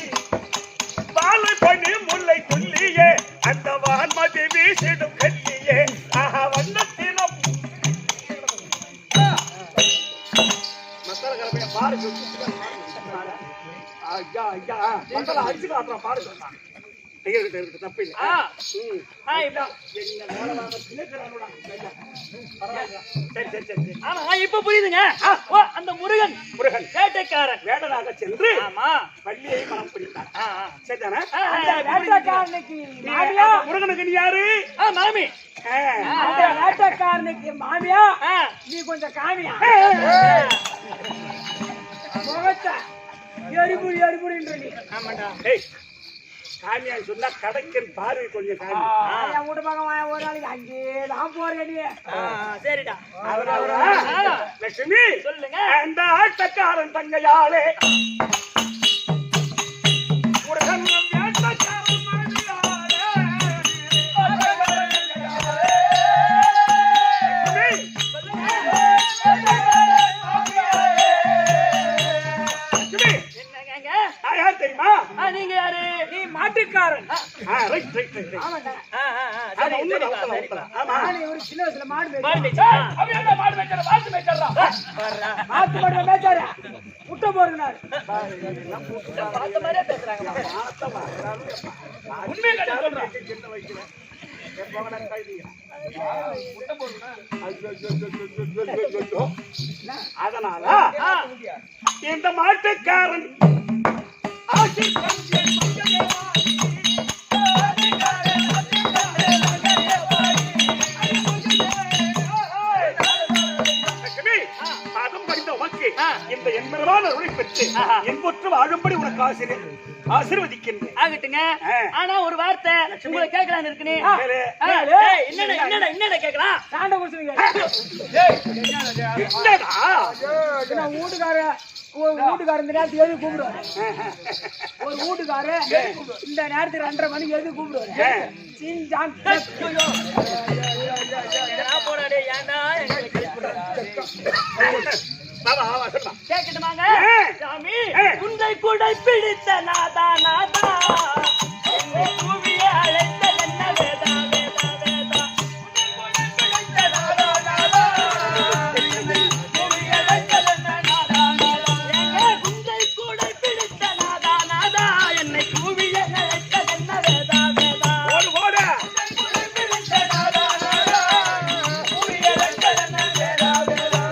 பாலை பண்ணி முல்லை கொல்லியே, அந்த வான்மதி வீசிடும் கல்லியே, ஆஹா வண்ணத்தினம் மசாலா கலப்பைய பாரு. ஐயா ஐயா மண்டல அடிச்சு காட்டுறான். பாரு சொன்னான். தப்பு இல்லை. இப்ப புரியுதுங்க. அந்த முருகன் வேட்டைக்காரன் வேடனாக சென்று ஆமா வள்ளியை மனம் பிடித்தான். சரிதானே? வேட்டக்காரனுக்கு முருகனுக்கு நீ யாரு? மாமி. அந்த வேட்டக்காரனுக்கு மாமியா ஆ. நீ கொஞ்சம் காமியா முகத்த எரிபுடின்ற நீ ஆமாண்டா. காமியா சொன்னா கடைக்கன் பார்வை கொஞ்சம் காமி. என் வீட்டு பக்கம் ஒரு நாளைக்கு அங்கே தான் போறேன் நீ சரிடா. லட்சுமி சொல்லுங்க. அந்த ஆட்டக்காரன் தங்கையாளே முருகன் வேட்டக்காரன் மனைவியாளே. லட்சுமி, என்னங்க? நான் யார் தெரியுமா? நீங்க யாரு? நீ மாட்டுக்காரன் ரைட். ஆமாண்டா சரி, உண்மைதான், சரிப்பா, உண்மைதான், சரிப்பா. உண்மைதான். ஆமா. நானே ஒரு சின்ன வயசுல மாடு மாடு மேய்ச்சேன். மேய்ச்சா? அவன் என்ன மாடு மேய்ச்சற, வாத்து மேய்ச்சறா? வர்றா. மாட்டு மாடு மேய்ச்சாரு முட்டை போடுனாரு பார்த்த மாதிரியே பேசுறாங்க. உண்மையை கட்டி சொல்றேன். அதனால இந்த மாட்டுக்காரன் ஆசி பஞ்சன் மதம் படிந்த உமக்கு இந்த எண்பதான அருளை பெற்று என்பொற்று வாழும்படி உனக்கு ஆசீர்வதிக்கின்றேன். ஆகட்டுங்க. ஆனா ஒரு வார்த்தை உங்களை கேட்கலான்னு இருக்குனே. மேலே, என்னடா கேட்கலாம்? சாண்டை குடிச்சுங்க என்னடா? நான் வீட்டுக்காரன் ஒரு வீட்டுக்காரன் இந்த நேரத்துக்கு எது கூப்பிடுவாரு ஒரு வீட்டுக்காரன் இந்த நேரத்துக்கு 2:30 மணிக்கு எது கூப்பிடுவாரு சின்சான் இதெல்லாம் போடாடே, ஏன்டா எங்களை கேட்கட்டுமாங்க? சாமி, உன்னை குடை பிடித்த நாதா நாதா, என்னை கூவிய அழைத்த என்ன வேதா வேதா வேதா, உன்னை குடை பிடித்த நாதா நாதா, என்னை கூவிய அழைத்த என்ன நாதா நாதா, உன்னை குடை பிடித்த நாதா நாதா, என்னை கூவிய அழைத்த என்ன வேதா வேதா, ஓடு ஓடு. உன்னை குடை பிடித்த நாதா நாதா, கூவிய அழைத்த என்ன வேதா வேதா,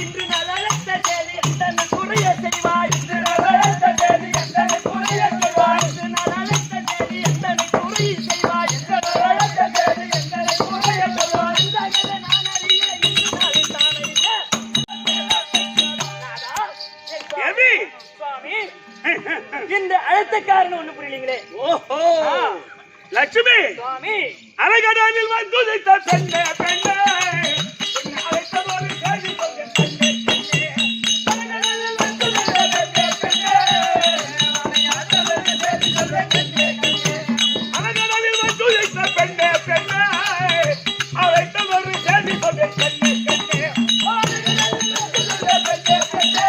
இன்று நலத்த தேதி எந்தன குறைய செய்வாய், இன்று நலத்த தேதி எந்தன குறைய செய்வாய், இன்று நலத்த தேதி எந்தன குறைய செய்வாய், இன்று நலத்த தேதி எந்தன குறைய செய்வாய், இந்தகல நான் அறிய இன்று நாளை தான் அறிய. நாதா, எவி? சுவாமி, இந்த அழுத்தக்காரன் ஒண்ணு புரியலீங்களே. ஓஹோ. லட்சுமி, சுவாமி, அழகடானில் வந்துதைத்த பெண்ணே பெண்ணே, உன்னை அழைத்ததோடு கேள்வி கொண்ட பெண்ணே பெண்ணே, அழகடானில் வந்துதைத்த பெண்ணே பெண்ணே, உன்னை அழைத்ததோடு கேள்வி கொண்ட பெண்ணே பெண்ணே, அழகடானில் வந்துதைத்த பெண்ணே பெண்ணே, அழைத்ததோடு கேள்வி கொண்ட பெண்ணே பெண்ணே, அழகடானில் வந்துதைத்த பெண்ணே பெண்ணே,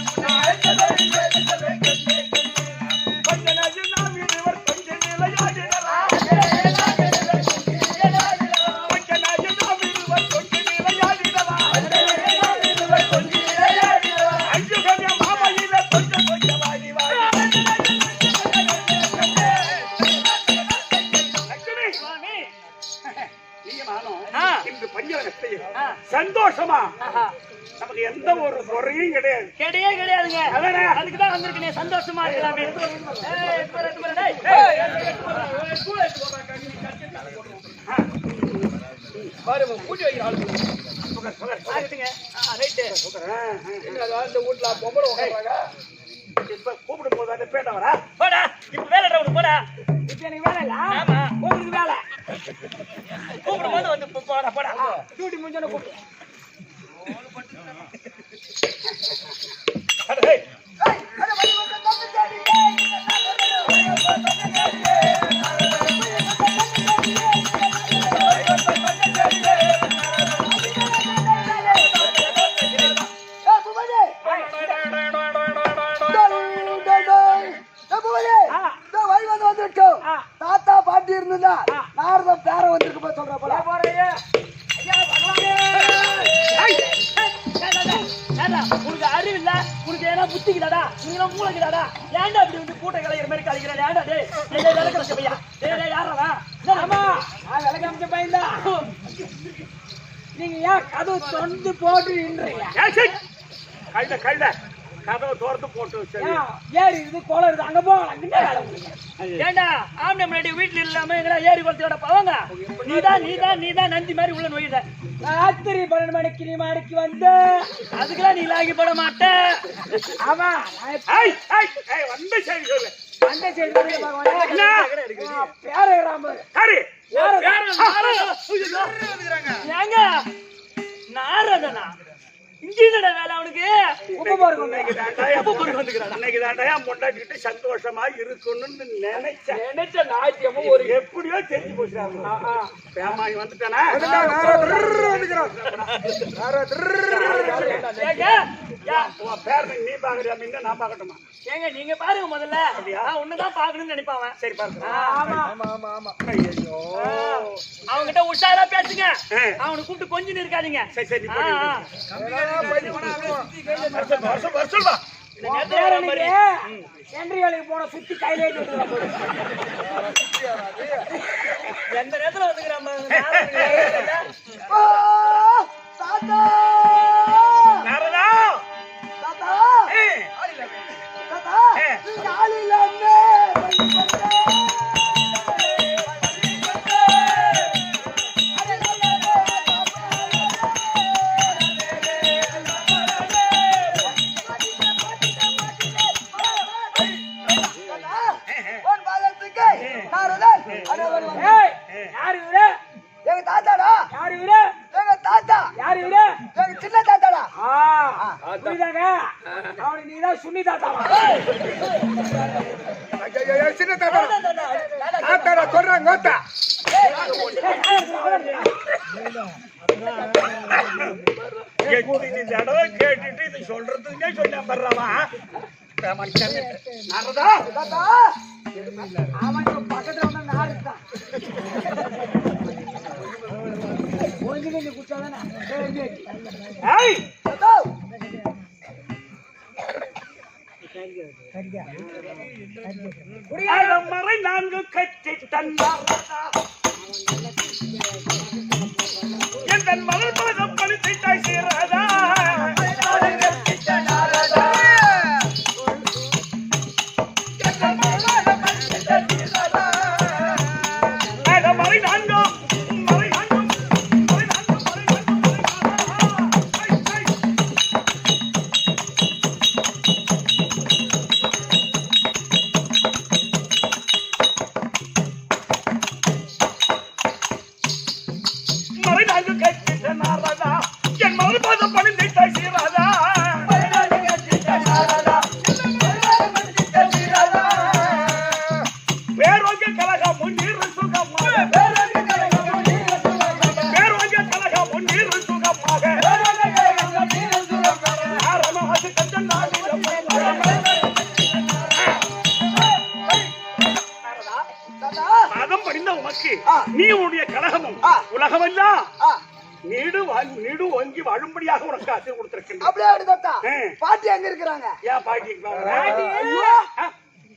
உன்னை அழைத்ததோடு கேள்வி கொண்ட பெண்ணே பெண்ணே, கொஞ்ச நேரம் நாம் இருவர் கொஞ்ச நிலையாடிடலாம். சுவாமி, சந்தோஷமா ஆஹா, நமக்கு எந்த ஒரு குறையும் கிடையாது. கிடையவே கிடையாதுங்க. அதானே? அதுக்குதான் வந்திருக்கனே, சந்தோஷமா இருக்கலாமே. ஆகட்டுங்க. ரைட்டு. இப்ப கூப்பிடும் போது அந்த பேட்ட வரா போடா, இப்ப வேலை உனக்கு போடா. இப்ப எனக்கு வேலை இல்ல ஆமா, உங்களுக்கு வேலை கூப்பிடும் போது வந்து போடா போடா. டியூட்டி முடிஞ்சோன்னு கூப்பிடு தாத்தா பாட்டி இருந்தா நாரதம் பேர வந்திருக்கு சொல்ற போல போறையே உனக்கு அறிவு இல்ல, உனக்கு ஏன்னா புத்திக்கலாடா, உனக்கு மூளைக்கலாடா, ஏன்டா அப்படி வந்து கூட்ட கலைகிற மாதிரி கலைக்கிற? ஏன்டா டேய் விளக்கிற சபையா? டேய் யாரா? ஆமா நான் விலை காமிச்ச பையன் தான் நீங்க ஏன் கதவு திறந்து போட்டு நின்றீங்க கழுத கழுத கதவை தோர்த்து போட்டு வச்சு ஏறி இது கோலம் இருக்குது அங்க போகலாம் அங்கே வேலை உங்களுக்கு ஏண்டா ஆம்பளை முன்னாடி வீட்டுல இல்லாம எங்கடா ஏறி குளத்தோட போவாங்க நீதான் நந்தி மாதிரி உள்ள நோயிட ராத்திரி 12 மணிக்கு நீ மாடிக்கு வந்து அதுக்கெல்லாம் நீ லாகி போட மாட்ட ஆமா வந்த சரி சொல்லு அந்த சைடு பேரகிராம சரி ஏங்க நாரதனா இங்க என்னடா வேலை அவனுக்கு இன்னைக்கு தாண்டா பொண்டாட்டிட்டு சந்தோஷமா இருக்கணும்னு நினைச்ச நாட்டியமும் ஒரு எப்படியோ தெரிஞ்சு போச்சுறாங்க பேமாய் வந்துட்டானா பேர் நீ பாக்குறியா முன்ன நான் பாக்கட்டுமா ஏங்க நீங்க பாருங்க முதல்ல ஒண்ணுதான் பாக்கணும்னு நினைப்பாங்க சரி பாருங்க அவங்கிட்ட உஷாரா பேசுங்க அவனை கூப்பிட்டு கொஞ்சம் இருக்காதீங்க சரி சரி சென்ட்ரி வேலைக்கு போன சுத்தி கையிலே எந்த நேரத்துல வந்துக்கிறான் நீதான் சுண்ணி தாத்தா சின்ன தாத்தா சொல்றாங்க கேட்டுட்டு இது சொல்றதுக்கே சொல்ல பண்றவா அவன் பக்கத்துல வந்து நாடு தான் கொஞ்சம் குச்சாதானே மறை நான்கு கட்சி தந்தார் என் மகள் பதம் பழித்தாய் சேராதா நீ உன்னுடைய கலகமும் உலகமெல்லாம் நீடு வங்கி வாழும்படியாக உனக்கு ஆசை கொடுத்திருக்கின்றேன். அப்படியே பாட்டி எங்க இருக்கிறாங்க? ஏன் பாட்டி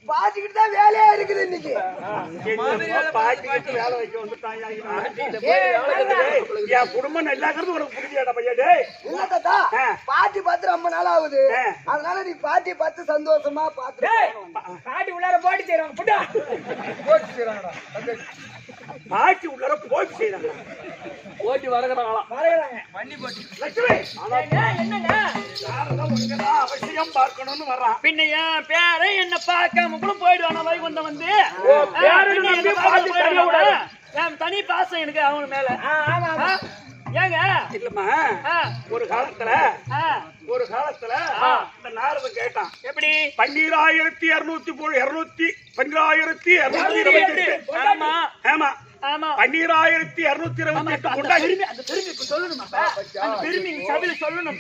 பாட்டிக்கிட்டு தான் வேலையா இருக்குது இன்னைக்கு. பாட்டிக்கிட்டு வேலை வைக்க வந்துட்டாங்க. என் குடும்பம் நல்லாங்கிறது உனக்கு புரிஞ்சியாடா பையடே? இல்ல தாத்தா, பாட்டி பார்த்து ரொம்ப நாள் ஆகுது. அதனால நீ பாட்டி பார்த்து சந்தோஷமா பாத்து. பாட்டி உள்ளார போட்டு செய்யறாங்க. போட்டு செய்யறாங்கடா. பாட்டி உள்ளார போட்டு செய்யறாங்க. போட்டி வரகிறாங்க. வண்டி போட்டி. லட்சுமி என்னங்க அவசியம் பார்க்கணும்னு வர்றான். பின்ன என் பேரை என்ன பார்க்காம கூட போயிடுவான வைகுண்டம் வந்து தனி பாசம் எனக்கு அவங்க மேல. ஏங்க இல்லம்மா, ஒரு காலத்துல இந்த நாரதன் கேட்டான். எப்படி? 12,220 ஆமா ஆமா ஆமா 12,228 கொண்டாடி சொல்லணும். பெருமை சபையில சொல்லணும்.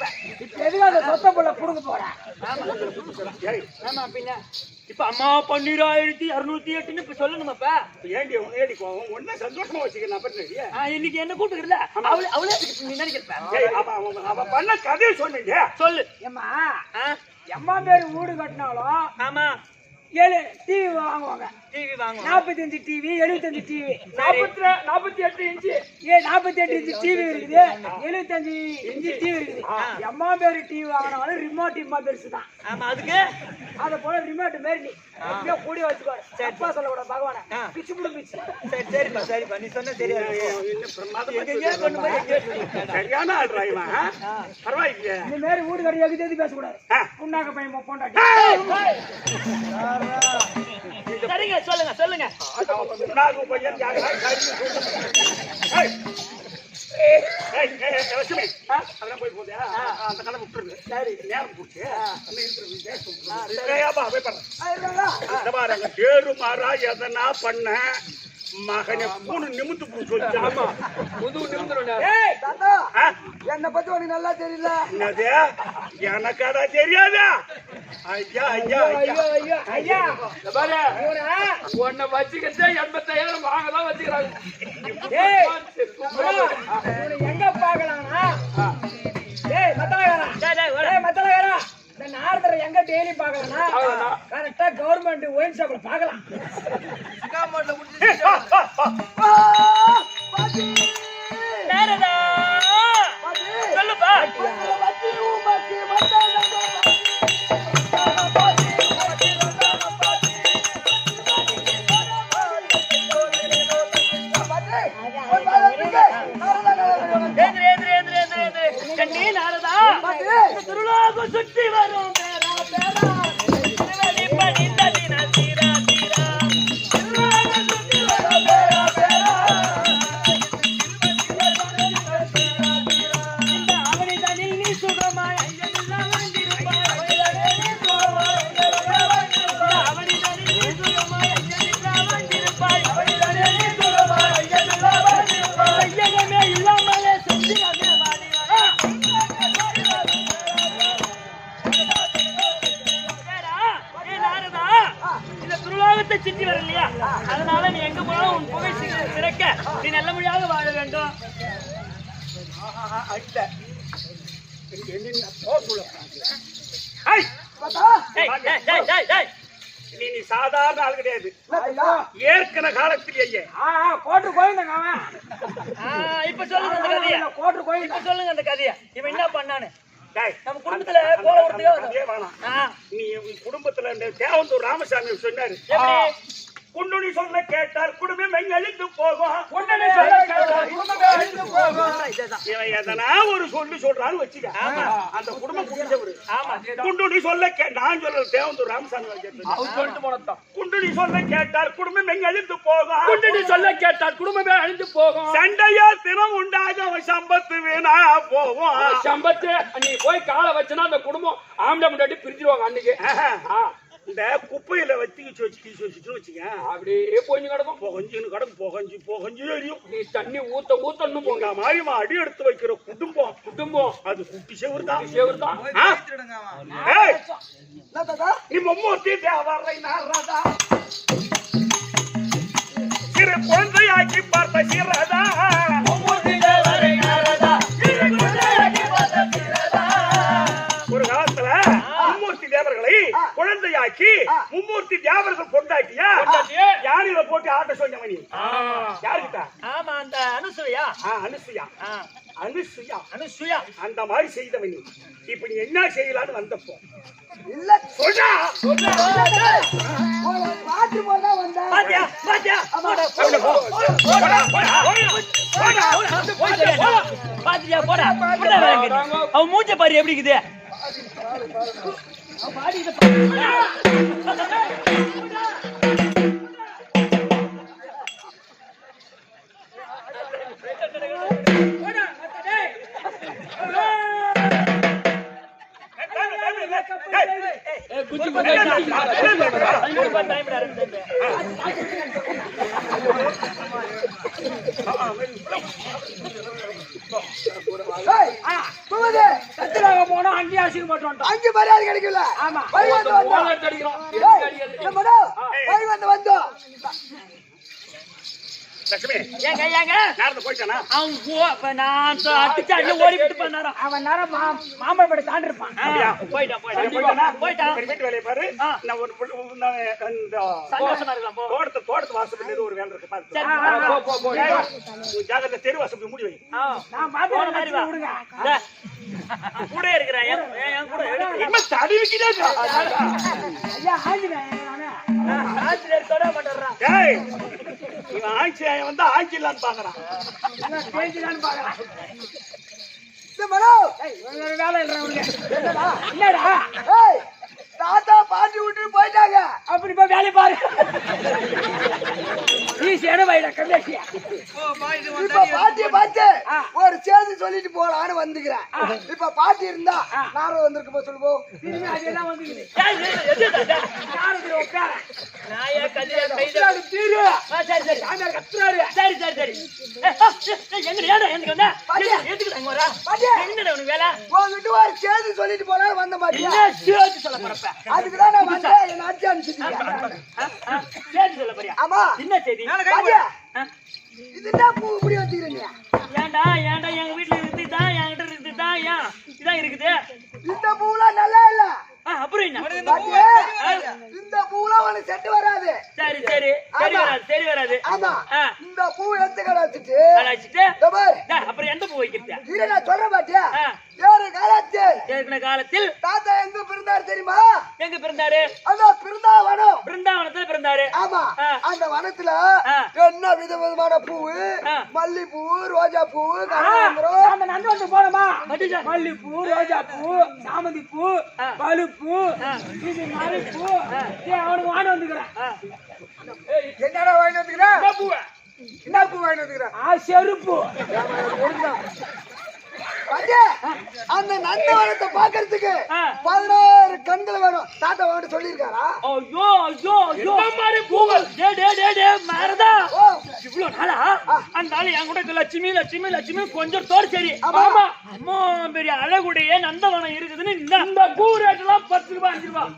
எதுக்காக சொத்த புள்ள புடுங்க போறேன்? ஆமா பின்ன இப்ப அம்மா 12,208 இப்ப சொல்லணுமாப்பா. ஏண்டி ஏடி கோவம் ஒன்ன சந்தோஷமா வச்சுக்கிறேன். இன்னைக்கு என்ன கூப்பிட்டுக்கல அவளே நீ நினைக்கிறேன். அவன் பண்ண கதையை சொன்னீங்க. சொல்லு. எம்மா பேரு வீடு கட்டினாலும் ஆமா 7 டிவி வாங்குவாங்க. டிவி வாங்குவோம். 45 TV 75 TV 48 inch 48 inch TV இருக்குது 75 இன்ச்சு டிவி இருக்குது எம்மா பேரு டிவி வாங்கினாலும் ரிமோட் இம்மா பெருசு தான் ஆமா அதுக்கு அத போல ரிமோட் மாரி நீ அப்படியே கூடி வச்சுக்கோ அப்பா சொல்லக்கூடாது பகவானே பிச்சு புடு பிச்சு சரிப்பா சரிப்பா நீ சொன்ன சரியா எங்கேயோ கொண்டு போய் சரியான ஆள்றா இவன் பரவாயில்லையே இந்த மாதிரி வீடு கறி எது பேசக்கூடாது புண்ணாக்க பையன் போண்டாட்டி சரிங்க சொல்லுங்க சொல்லுங்க நாகு பையன் லட்சுமி அதெல்லாம் போய் போதே அந்த கடை விட்டுருங்க சரி நேரம் போச்சு தேரு மாறா எதனா பண்ண மகனை மூணு நிமிந்து சொல்லி முது நிமிந்து என்னை பத்தி உனக்கு நல்லா தெரியல. என்னது எனக்காடா தெரியாதா ஐயா ஐயா ஐயா ஐயா பாரு உன்னை வச்சுக்கிட்டே 85,000 வாங்கதான் வச்சுக்கிறாங்க எங்க பாக்கலாம்னா மத்தலகாரா இந்த நாரதரை எங்க டெய்லி பாக்கலாம்னா கரெக்டா கவர்மெண்ட் ஒயின் ஷாப்ல பாக்கலாம் நாரதா சொல்லுப்பா கண்ணே நாரதா திருலோக சுற்றி வரும் பேரா பேரா பணிந்த தின தீரா தீரா திருலோக சுற்றி வரும் பேரா பேரா இந்த அவனிதனில் நீ சுகமாய் ஐயனெல்லாம் வந்திருப்பாய் அவனிதனில் நீ சுகமாய் ஐயனெல்லாம் வந்திருப்பாய் அவனிதனில் நீ சுகமாய் ஐயனெல்லாம் வந்திருப்பாய் ஐயனமே இல்லாமலே செஞ்சிரமே சித்தி வர இல்லையா அதனால நீ எங்க போனாலும் உன் புகை சிறக்க நீ நல்ல முறையாக வாழ வேண்டும் நீ சாதாரண ஆள் கிடையாது ஏற்கனவே காலத்தில் ஐயா கோட்டு கோயிந்தங்க இப்ப சொல்லுங்க அந்த கதையை கோட்டு கோயில் இப்ப சொல்லுங்க அந்த கதையை இவன் என்ன பண்ணானு நம்ம குடும்பத்துல கோல ஒருத்தையோ வேணாம் நீ குடும்பத்துல இந்த தேவந்தூர் ராமசாமி சொன்னாரு குண்டுனி சொல்ல கேட்டார் குடும்பம் அழிந்து போகும் இவன் எதனா ஒரு சொல்றான்னு வச்சுக்க அந்த குடும்பம் குடிச்சவரு குண்டுனி சொல்ல நான் சொல்ல தேவந்தூர் ராமசாமி சொல்லிட்டு போனதான் குண்டுனி சொல்ல கேட்டார் குடும்பம் அழிந்து போகும் குண்டுனி சொல்ல கேட்டார் குடும்பமே அழிந்து போகும் சண்டையா தினம் உண்டாக அவன் சம்பத்து வீணா போவோம் சம்பத்து நீ போய் காலை வச்சனா அந்த குடும்பம் ஆம்பளை முன்னாடி பிரிஞ்சிருவாங்க அன்னைக்கு இந்த குப்பையில வச்சு வச்சுக்க அப்படியே கொஞ்சம் கிடக்கும் புகஞ்சு எரியும் நீ தண்ணி ஊத்தணும் போங்க மாறிமா அடி எடுத்து வைக்கிற குடும்பம் அது குட்டி செவருதான் நீ மும்மூர்த்தி தேவரை நாரதா சிறு குழந்தையாக்கி பார்த்த சிறதா மும்மூர்த்தி தேவரை நாரதா ஒரு காலத்துல மும்மூர்த்தி தேவர்களை குழந்தையாக்கி மும்மூர்த்தி தேவர்கள் கொண்டாட்டியா யாரில போட்டு ஆட்ட சொன்னவனி யாருக்கிட்ட ஆமா அந்த அனுசுயா அந்த மாதிரி செய்தவனி இப்ப நீ என்ன செய்யலான்னு வந்தப்போ இல்ல சொல்றா பாட்டு போனா வந்தா பாத்தியா போடா அவன் மூஞ்ச பாரு எப்படி இருக்குது போனா அங்கேயே அசிங்கப்பட்டு அங்கே மரியாதை கிடைக்கல. ஆமா வந்து வந்தோம். வந்தோம். லட்சுமி ஏங்க நேரத்தை போயிட்டானா அவன் நான் அடிச்சு அள்ளி ஓடிவிட்டு பண்ணாரா அவன் நேரம் மாம்பழப்படி தாண்டி இருப்பான். போயிட்டான் சரி, வீட்டு வேலையை பாரு நான் ஒரு சந்தோஷமா இருக்கலாம் போ. தோட்டத்து வாசப்படி ஒரு வேலை இருக்கு பாரு சரி, போ. நீ ஜாகிரதை தெரு வாசப்படி மூடி வை நான் போன பார்த்து மாதிரி வா. விடுங்க. இந்தா. கூட இருக்கிறேன் என் கூட என்ன தடிவிக்கிட்டே ஐயா ஆஞ்சநேயர் நானு. ஆசிரியர் தொட மாட்டேறான். ஏய் இவன் ஆட்சி வந்தா ஆட்சி இல்லான்னு பாக்குறான் நான் பேசிதான்னு பார்க்கறேன். இந்த மனோ, ஏய், ஒரு வேலை இல்லைடா உனக்கு. என்னடா ஏய், தாத்தா பாட்டி விட்டுட்டு போயிட்டாங்க. அப்படி போய் வேலையை பாரு. நீ சேன வைடா கம்மியாச்சியா. இப்ப பாட்டிய பார்த்து ஒரு செய்தி சொல்லிட்டு போலான்னு வந்துக்கிறேன். இப்ப பாட்டி இருந்தா நானும் வந்திருக்க சொல்லு போ. திரும்பி அதேதான் வந்துக்குது. ஏய், யாருக்கு உட்கார நாயா கல்லியா கைத கத்துறாரு தீரு. சரி சாமியார் கத்துறாரு. சரி எங்கடா எனக்கு வந்தா எதுக்கு அங்க வரா என்னடா உனக்கு வேலை உங்ககிட்ட ஒரு செய்தி சொல்லிட்டு போலான்னு வந்த பாட்டியா. என்ன சேர்த்து சொல்ல போறப்ப அதுக்குதான் நான் வந்தேன். என்ன அடிச்சு அனுப்பிச்சிட்டீங்க. சேர்த்து சொல்ல போறியா ஆமா என்ன செய்தி பாட்டியா, இது என்ன பூ இப்படி வச்சுக்கிறீங்க? ஏன்டா எங்க வீட்டுல இருக்குதான் என்கிட்ட இருக்குதான் ஏன் இதான் இருக்குது இந்த பூலாம் நல்லா இல்ல அப்புறம் என்ன பாட்டியா. இந்த பூலாம் உனக்கு செட்டு வராது. சரி வராது ஆமா, ஆ. இந்த பூ எடுத்து கடை வச்சுட்டு வச்சுட்டு இதோ பாரு. அப்புறம் எந்த பூ வைக்கிறது இதை நான் சொல்றேன் பாட்டியா. ஆ. ஏறு காலத்தில் ஏற்கனவே காலத்தில் தாத்தா எங்க பிறந்தாரு தெரியுமா? எங்க பிறந்தாரு அதான் பிருந்தாவனம். பிருந்தாவனத்துல பிறந்தாரு ஆமா, ஆ. அந்த வனத்துல ஆ. என்ன விதவிதமான பூவு, ஆ. மல்லிப்பூ, ரோஜா பூ, நாம கனகாம்பரம். நந்தவனத்துக்கு போனோமா? மல்லிப்பூ, ரோஜா பூ, சாமந்தி பூ, பழுப்பூ, இது மல்லிப்பூ. அவனுக்கு வாங்க வந்துக்கிறேன். என்னடா வாங்கிட்டு வந்துக்கிற? என்ன பூ வாங்கிட்டு வந்துக்கிற? செருப்பு. பாட்டியா, அந்த நந்தவனத்தை பாக்குறதுக்கு ஆ. 16 கண்கள் வேணும். தாத்தா வாங்கிட்டு சொல்லியிருக்காரா? ஐயோ மாதிரி பூவல் டே மாறதா ஓ, இவ்வளவு நாளா அந்த ஆளு என் கூட லட்சுமி கொஞ்சம் தோடு சரி ஆமா. அம்மா பெரிய அழகுடைய நந்தவனம் இருக்குதுன்னு இந்த பூ ரேட் எல்லாம் 10 ரூபாய் 5 ரூபாய்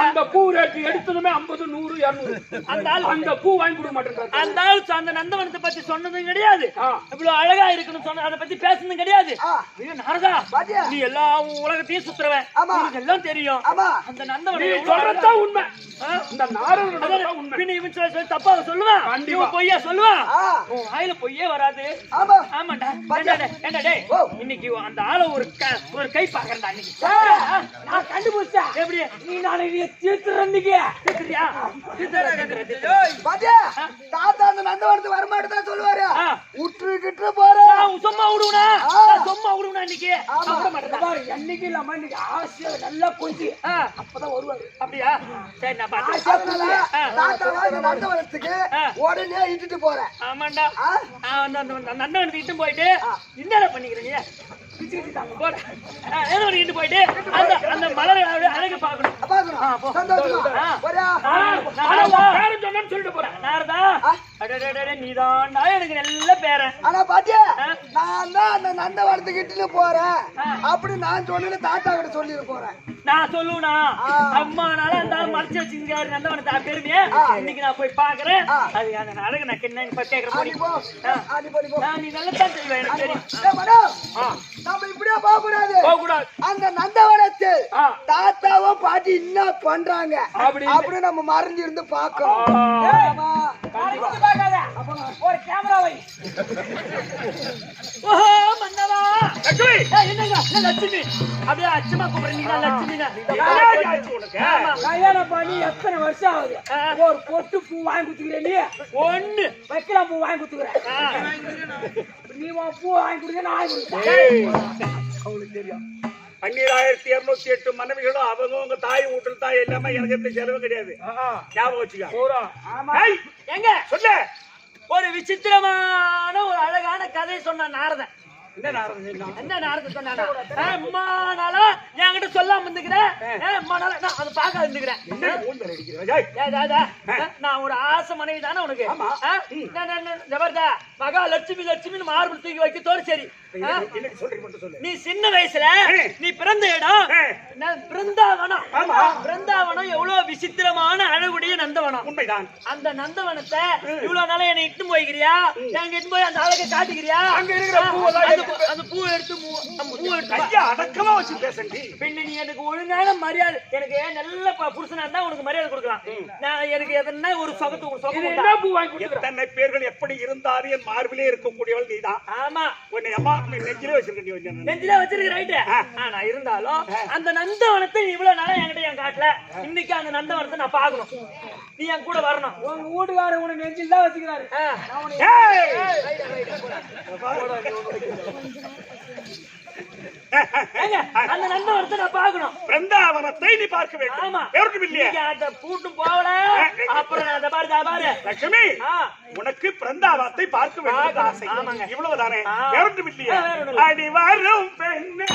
அந்த பூ ரேட் எடுத்ததுமே 50 100 200 அந்த ஆள் அந்த பூ வாங்கி கொடுக்க மாட்டேன் அந்த ஆள் அந்த நந்தவனத்தை பத்தி சொன்னதும் கிடையாது இவ்வளவு அழகா இருக்குன்னு சொன்ன அதை பத்தி பேசுனதும் கிடையாது ஐயோ நாரதா பாட்டியா. நீ எல்லா உலகத்தையும் சுத்துறவன் ஆமா. உனக்கு எல்லாம் தெரியும் ஆமா. அந்த நந்தவனம் சொல்றதா உண்மை இந்த நாரதா உண்மை பின்ன இவன் சொல்லி தப்பா சொல்லுவான் இவன் பொய்யா சொல்லுவான் ஆ. உன் வாயில பொய்யே வராது ஆமா. ஆமாண்டா பாட்டியா. ஏண்டா டேய் ஓ. இன்னைக்கு அந்த ஆளை ஒரு கை பாக்குறேன்டா இன்னைக்கு நான் கண்டுபிடிச்சேன். எப்படி நீ நாளைக்கு தீர்த்துறன்னைக்கு கேக்குறியா பாட்டியா, தாத்தா அந்த நந்தவனத்துக்கு வரமாட்டு தான் சொல்லுவாரு. ஆ. விட்டுக்கிட்டு போறேன். சும்மா விடுவனா ஆ. சும்மா விடுவனா இன்னைக்கு ஆமா. விட மாட்டேன் என்னைக்கு இல்லாம இன்னைக்கு ஆசையா நல்லா கொஞ்சம் அப்பதான் வருவாரு. அப்படியா சரி நான் பாத்து அதனால தாத்தாவா இந்த நந்தவனத்துக்கு உடனே இட்டுட்டு போறேன். ஆமாண்டா ஆ? நந்தவனத்துக்கு இட்டு போயிட்டு என்னடா பண்ணிக்கிறீங்க போட என்ன பண்ணிட்டு போயிட்டு அந்த மலர் அழகு பாக்கணும் பாக்கணும். சந்தோஷமா. போறியா? சொல்லிட்டு போறேன் நாரதா நீதான்டா எனக்கு நல்ல பேரன் ஆனா பாட்டியா, நான் தான் அந்த நந்தவனத்துக்கு இட்டுட்டு போறேன் அப்படி நான் சொன்னேன்னு தாத்தா கிட்ட சொல்லிட்டு போறேன். நான் சொல்லுவனா அம்மா நாள அந்த மறைச்சு வச்சிருக்காரு நந்தவனத்தை பெருமையா இன்னைக்கு நான் போய் பாக்குறேன் அது அந்த அழகு நான் என்ன கேட்கறேன் அடி போ, அடி போ, அடி போ. நீ நல்லதான் செய்வேன் எனக்கு தெரியும் ஏய் மனோ, நம்ம இப்படியே போக கூடாது. கூடாது அந்த நந்தவனத்தில் தாத்தாவும் பாட்டி என்ன பண்றாங்க அப்படி நம்ம மறைஞ்சு இருந்து பாக்கணும். ஆமா. அடிச்சு பார்க்காத. ஒரு கேமரா வை. ஓஹோ மன்னவா லட்சுமி என்னங்க லட்சுமி அப்படியே அச்சமா கூப்பிடுறீங்க லட்சுமி ஆமா கல்யாணம் பண்ணி எத்தனை வருஷம் ஆகுது? ஒரு பொட்டு பூ வாங்கி குத்துக்கிறேன். நீ ஒண்ணு வைக்கிற பூ வாங்கி குத்துக்கிறேன். நீ உன் பூ வாங்கி கொடுக்க நான் வாங்கி கொடுத்தேன். அவங்களுக்கு தெரியும் 12,208 மனைவிகளும் அவங்க தாய் வீட்டில் தாய் எல்லாமே எனக்கு எந்த செலவு கிடையாது. ஞாபகம் வச்சுக்க. எங்க சொல்லு ஒரு விசித்திரமான ஒரு அழகான கதை சொன்ன நாரதன் என்ன நாரதன் என்ன நாரதன் சொன்னானா அம்மா நாளா என்கிட்ட சொல்லாம இருந்துக்கிறேன் அம்மா நாளா நான் அதை பார்க்க இருந்துக்கிறேன் நான் ஒரு ஆசை மனைவி தானே உனக்கு ஜபர்தா மகா லட்சுமி மார்பிள் தூக்கி வைக்க தோடு சரி நீ சின்ன வயசுல நீ பிறந்த இடம் பிருந்தாவனம். பிருந்தாவனம் எவ்வளவு விசித்திரமான அழகுடைய நந்தவனம் நந்தவனம். உண்மைதான். அந்த நந்தவனத்தை இவ்வளவு நாளா என்னை இட்டு போய்க்கிறியா? எங்க இட்டு போய் அந்த அழகை காட்டுக்கிறியா? அங்க இருக்கிற பூவெல்லாம் அந்த பூ எடுத்து பூ எடுத்து ஐயா அடக்கமா வச்சு பேசுங்க. பின்ன நீ எனக்கு ஒழுங்கான மரியாதை, எனக்கு நல்ல புருஷனா இருந்தா உனக்கு மரியாதை கொடுக்கலாம். நான் எனக்கு எதனா ஒரு சொகத்து ஒரு சொகம் என்ன பூ வாங்கி கொடுக்குற? எத்தனை பேர்கள் எப்படி இருந்தாலும் என் மார்பிலே இருக்கக்கூடியவள் நீதான். ஆமா, உன்னை அம்மா நெஞ்சிலே வச்சிருக்க. நெஞ்சில வச்சிருக்க ரைட்டு. ஆனா இருந்தாலும் அந்த நந்தவனத்தை இவ்வளவு நாளா என்கிட்ட என் காட்டல. இன்னைக்கு அந்த நந்தவனத்தை நான் பாக்கணும். நீ என் கூட வரணும். உங்க வீட்டுக்காரர் உன்னை நெஞ்சில் தான் வச்சுக்கிறாரு. அந்த நந்தவனத்தை நான் பாக்கணும். பிருந்தாவனத்தை நீ பார்க்க வேண்டும். ஆமா, அந்த கூட்டும் போகல. அப்புறம் அந்த பாரு லட்சுமி, உனக்கு பிருந்தாவனத்தை பார்க்க வேண்டும் ஆசை. இவ்வளவுதானே, வேறொன்றும் இல்லையா? அடி வரும் பெண்ணே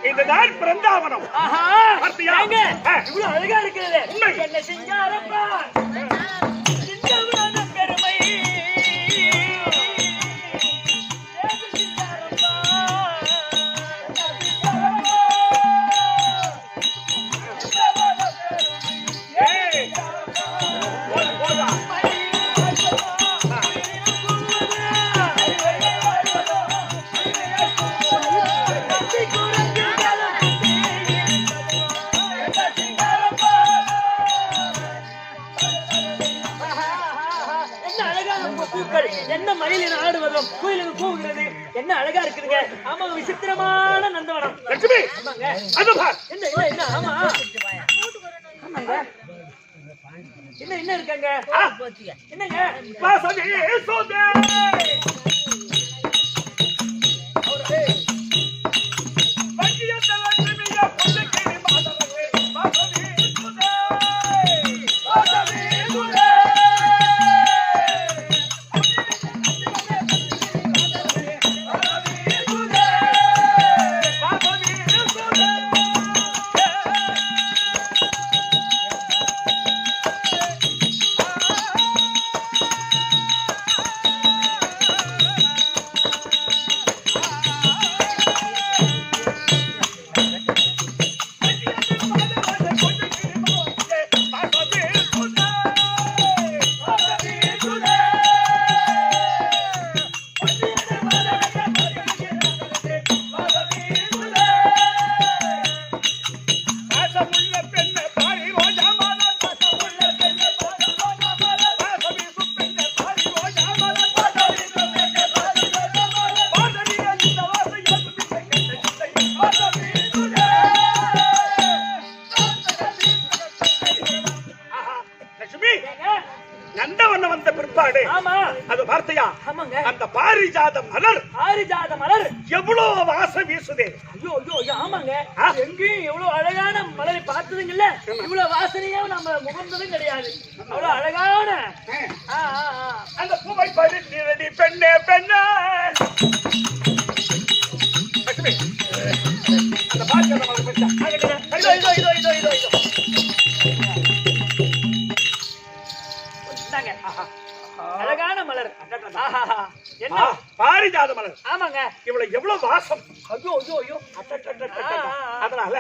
இதுதான் பிருந்தாவனம். இவ்வளவு அழகா இருக்கிறது. என்ன சிங்காரப்பா பெருமை என்ன மயிலின் ஆடுவதும் குயிலுக்கு கூவுகிறது. என்ன அழகா இருக்குதுங்க. ஆமா, விசித்திரமான நந்தவனம். லட்சுமி, என்ன என்ன ஆமா என்ன என்ன இருக்காங்க? என்னங்க நந்தவனம் வந்த பிற்பாடு அது வார்த்தையா? அந்த பாரிஜாத மலர் எவ்வளவு வாசம் வீசுதே. ஐயோ ஐயோ ஆமாங்க, எங்கேயும் எவ்வளவு அழகான மலரை பார்த்ததுங்கல்ல, இவ்வளவு வாசனையும் நம்ம முகந்ததும் கிடையாது. அவ்வளவு அழகான அந்த பூவை பறித்து பெண்ணே பெண்ணே அந்த பாரிஜாத அழகான மலர், பாரிஜாத மலர். ஆமாங்க, இவ்வளவு எவ்வளவு வாசம். ஐயோ ஐயோ ஐயோ அதனால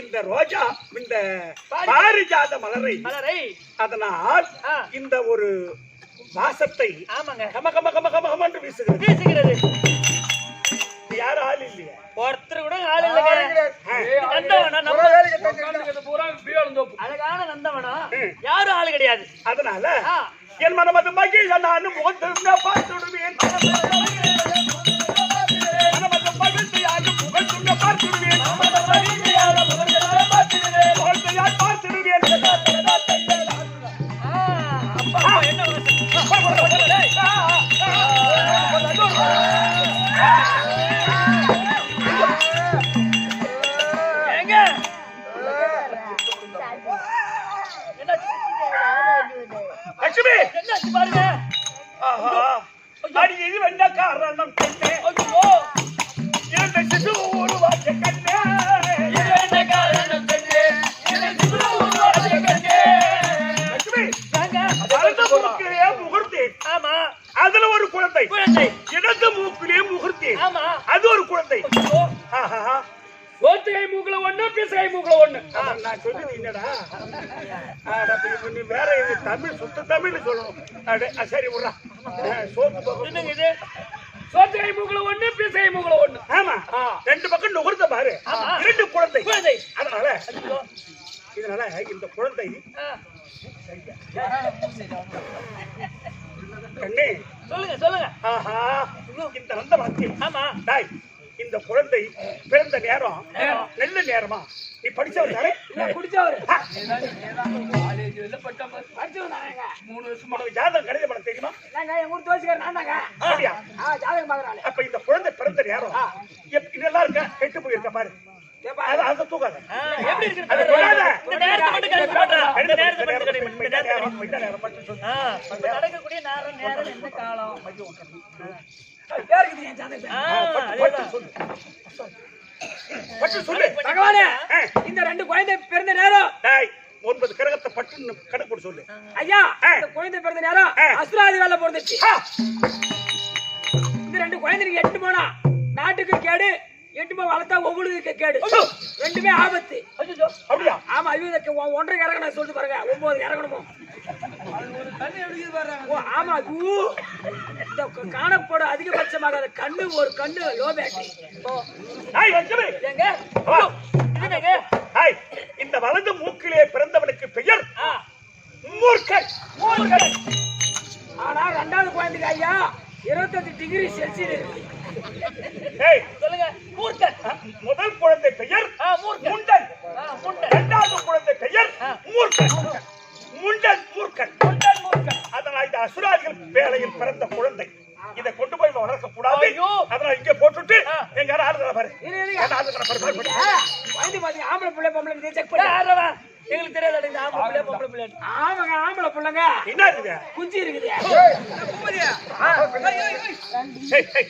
இந்த ரோஜா, இந்த பாரிஜாத மலரை அதனால் இந்த ஒரு வாசத்தை கம கம கம கம கமன்று வீசுகிறது. யாரும் ஆள் இல்லையா? ஒருத்தர் கூட ஆள் இல்லைங்க. அழகான நந்தவனம், யாரும் ஆள் கிடையாது. அதனால என் மனமது மகிழ நான் முகத்து பார்த்துடுவேன் மனமது மகிழ்ச்சியாக முகத்துங்க பார்த்துடுவேன் முகத்தையால் பார்த்துடுவேன் லட்சுமி பாருங்க அடி இது வந்த காரணம் கண்ணே இரண்டு சிசு உருவாக்க கண்ணே லட்சுமி வலது மூக்கிலே முகூர்த்தி ஆமா அதுல ஒரு குழந்தை குழந்தை இடது மூக்கிலே முகூர்த்தி ஆமா அது ஒரு குழந்தை சோத்துகை மூக்குல ஒண்ணு பிசகை மூக்குல ஒண்ணு நான் சொல்லுது என்னடா நீ வேற இது தமிழ் சுத்த தமிழ் சொல்லணும் சரி விடுறா சோத்து என்னங்க இது சோத்துகை மூக்குல ஒண்ணு பிசகை மூக்குல ஒண்ணு ஆமா ரெண்டு பக்கம் நுகர்ந்த பாரு இரண்டு குழந்தை குழந்தை இதனால இந்த குழந்தை கண்ணே சொல்லுங்க சொல்லுங்க ஆஹா இந்த வந்த வாக்கியம் ஆமா டாய் இந்த குழந்தை பிறந்த நேரம் நல்ல நேரமா நீ படிச்சவர் தானே குடிச்சவரு ஜாதகம் கணித படம் தெரியுமா எங்க ஊர் தோசிக்கார நான் தாங்க அப்படியா ஜாதகம் பாக்குறாள் அப்ப இந்த குழந்தை பிறந்த நேரம் இதெல்லாம் இருக்க கெட்டு போயிருக்க பாரு அதை தூக்காத எப்படி இருக்கு அதை தொடாத. இந்த நேரத்தை மட்டும் கழிச்சு போடுறா இந்த நேரத்தை இந்த மட்டும் நேரம், இந்த நேரம், இந்த நேரம் மட்டும் சொல்லு. நடக்கக்கூடிய நேரம் எந்த காலம் பேருக்கு என் ஜாதகம் பட்டு சொல்லு. பட்டு சொல்லு. பகவானே இந்த ரெண்டு குழந்தை பிறந்த நேரம் டேய், 9 கிரகத்தை பட்டுன்னு கணக்கு போட்டு சொல்லு. ஐயா இந்த குழந்தை பிறந்த நேரம் அசுராதி வேலை பிறந்துச்சு இந்த ரெண்டு குழந்தைக்கு 8 போனா நாட்டுக்கு கேடு 8 போய் வளர்த்தா ஒவ்வொருக்கு கேடு ரெண்டுமே ஆபத்து அப்படியா? ஆமா ஐயோ 1.5 இறங்க நான் சொல்லிட்டு பாருங்க 9 இறங்கணுமோ ஆமா ஐயோ இந்த காணப்போட அதிகபட்சமாக கண்ணு ஒரு கண்ணு லோ பேட்டரி டேய், லட்சுமி. எங்க வா. என்னங்க டேய், இந்த வலது மூக்கிலே பிறந்தவனுக்கு பெயர் மூர்க்கன். மூர்க்கன். ஆனா ரெண்டாவது குழந்தைக்கு ஐயா 25 டிகிரி செல்சியஸ் இருக்கு டேய், சொல்லுங்க மூர்க்கன் முதல் குழந்தை பெயர் மூர்க்கன் முண்டன். முண்டன் இரண்டாவது குழந்தை பெயர் மூர்க்கன். முண்டன் மூர்க்கன். முண்டன் மூர்க்கன் அதனால் இந்த அசுராதிகள் வேளையில் பிறந்த குழந்தை இதை கொண்டு போய் வளர்க்க கூடாது. ஐயோ. அதனால இங்க போட்டுட்டு எங்க ஆளுகளை பாரு. இருங்க. என்ன ஆளுகளை பாரு, பாரு, பாரு. குழந்தை பாத்தீங்க ஆம்பளை பிள்ளை பொம்பளை செக் பண்ணி யாரவா எங்களுக்கு தெரியாத இந்த ஆம்பளை பிள்ளை பொம்பளை பிள்ளை ஆமாங்க ஆம்பளை பிள்ளைங்க என்ன இருக்குது? குஞ்சு இருக்குது ஏய், ஏய்.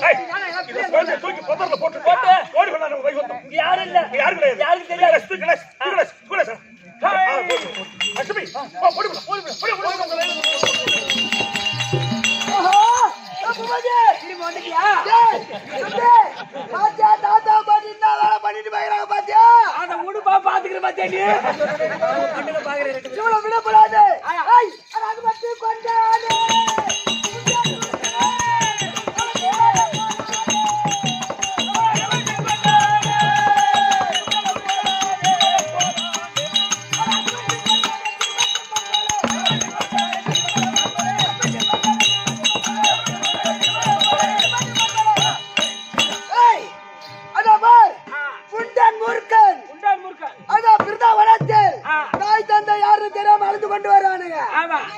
ஏய், இந்த குழந்தையை தூக்கி புதர்ல போட்டு ஓடி கொண்டா நம்ம வைகுந்தம். இங்க யாரும் இல்ல இங்க யாரும் கிடையாது. யாருக்கு தெரியாது. தூக்கி தூக்கி லட்சுமி, போ, ஓடி போடா, ஓடி போடா, ஓடி போடா, ஓடி போடா. திரும்பி வந்துட்டியா பாத்தியா தாத்தா பாட்டி என்ன வேலை பண்ணிட்டு போயிறாங்க பாத்தியா அந்த உடுப்பா பாத்துக்கிற பாத்தியா நீ கண்ணுல பாக்குறேன் இவ்வளவு விடப்படாது அது மட்டும் கொண்டாடு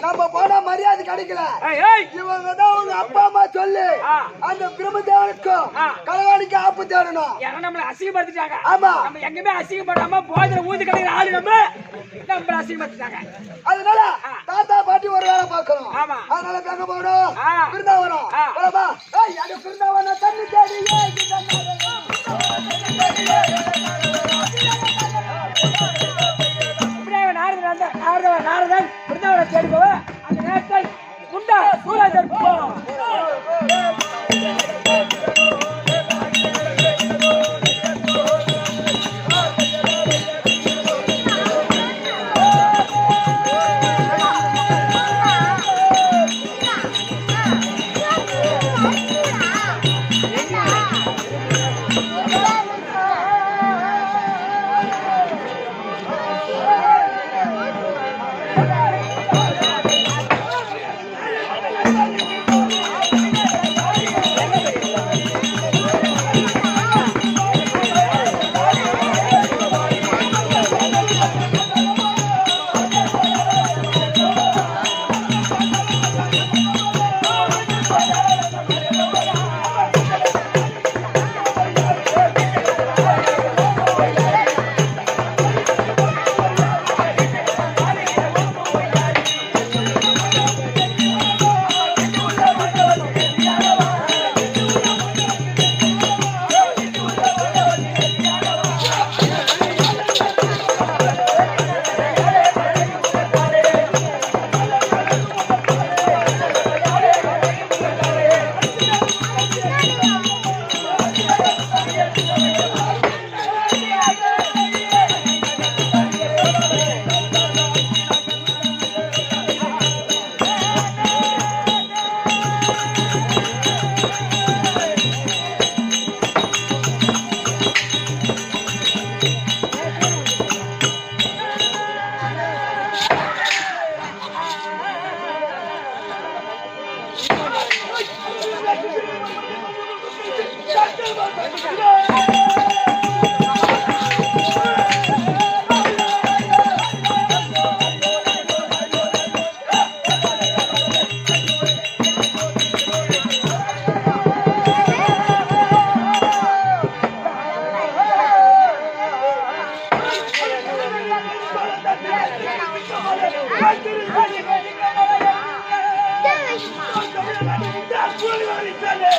நம்ம போன மரியாதை கிடைக்கல இவங்க தான் உங்க அப்பா அம்மா சொல்லு அந்த பிரம்மதேவனுக்கும் கலவாணிக்கு ஆப்பு தேடணும் நம்மள அசிங்கப்படுத்திட்டாங்க ஆமா நம்ம எங்கேயுமே அசிங்கப்படாம போதில ஊதி கிடைக்கிற ஆளு நம்மள அசிங்கப்படுத்திட்டாங்க அதனால தாத்தா பாட்டி ஒரு வேலை பார்க்கணும் ஆமா அதனால எங்க போகணும் பிருந்தாவனம் போலமா அது பிருந்தாவனம் தண்ணி தேடி நாரதன் பிருந்தாவனம் தேடி போவ அந்த நேரத்தில் குண்டா சூராஜர் Thank you.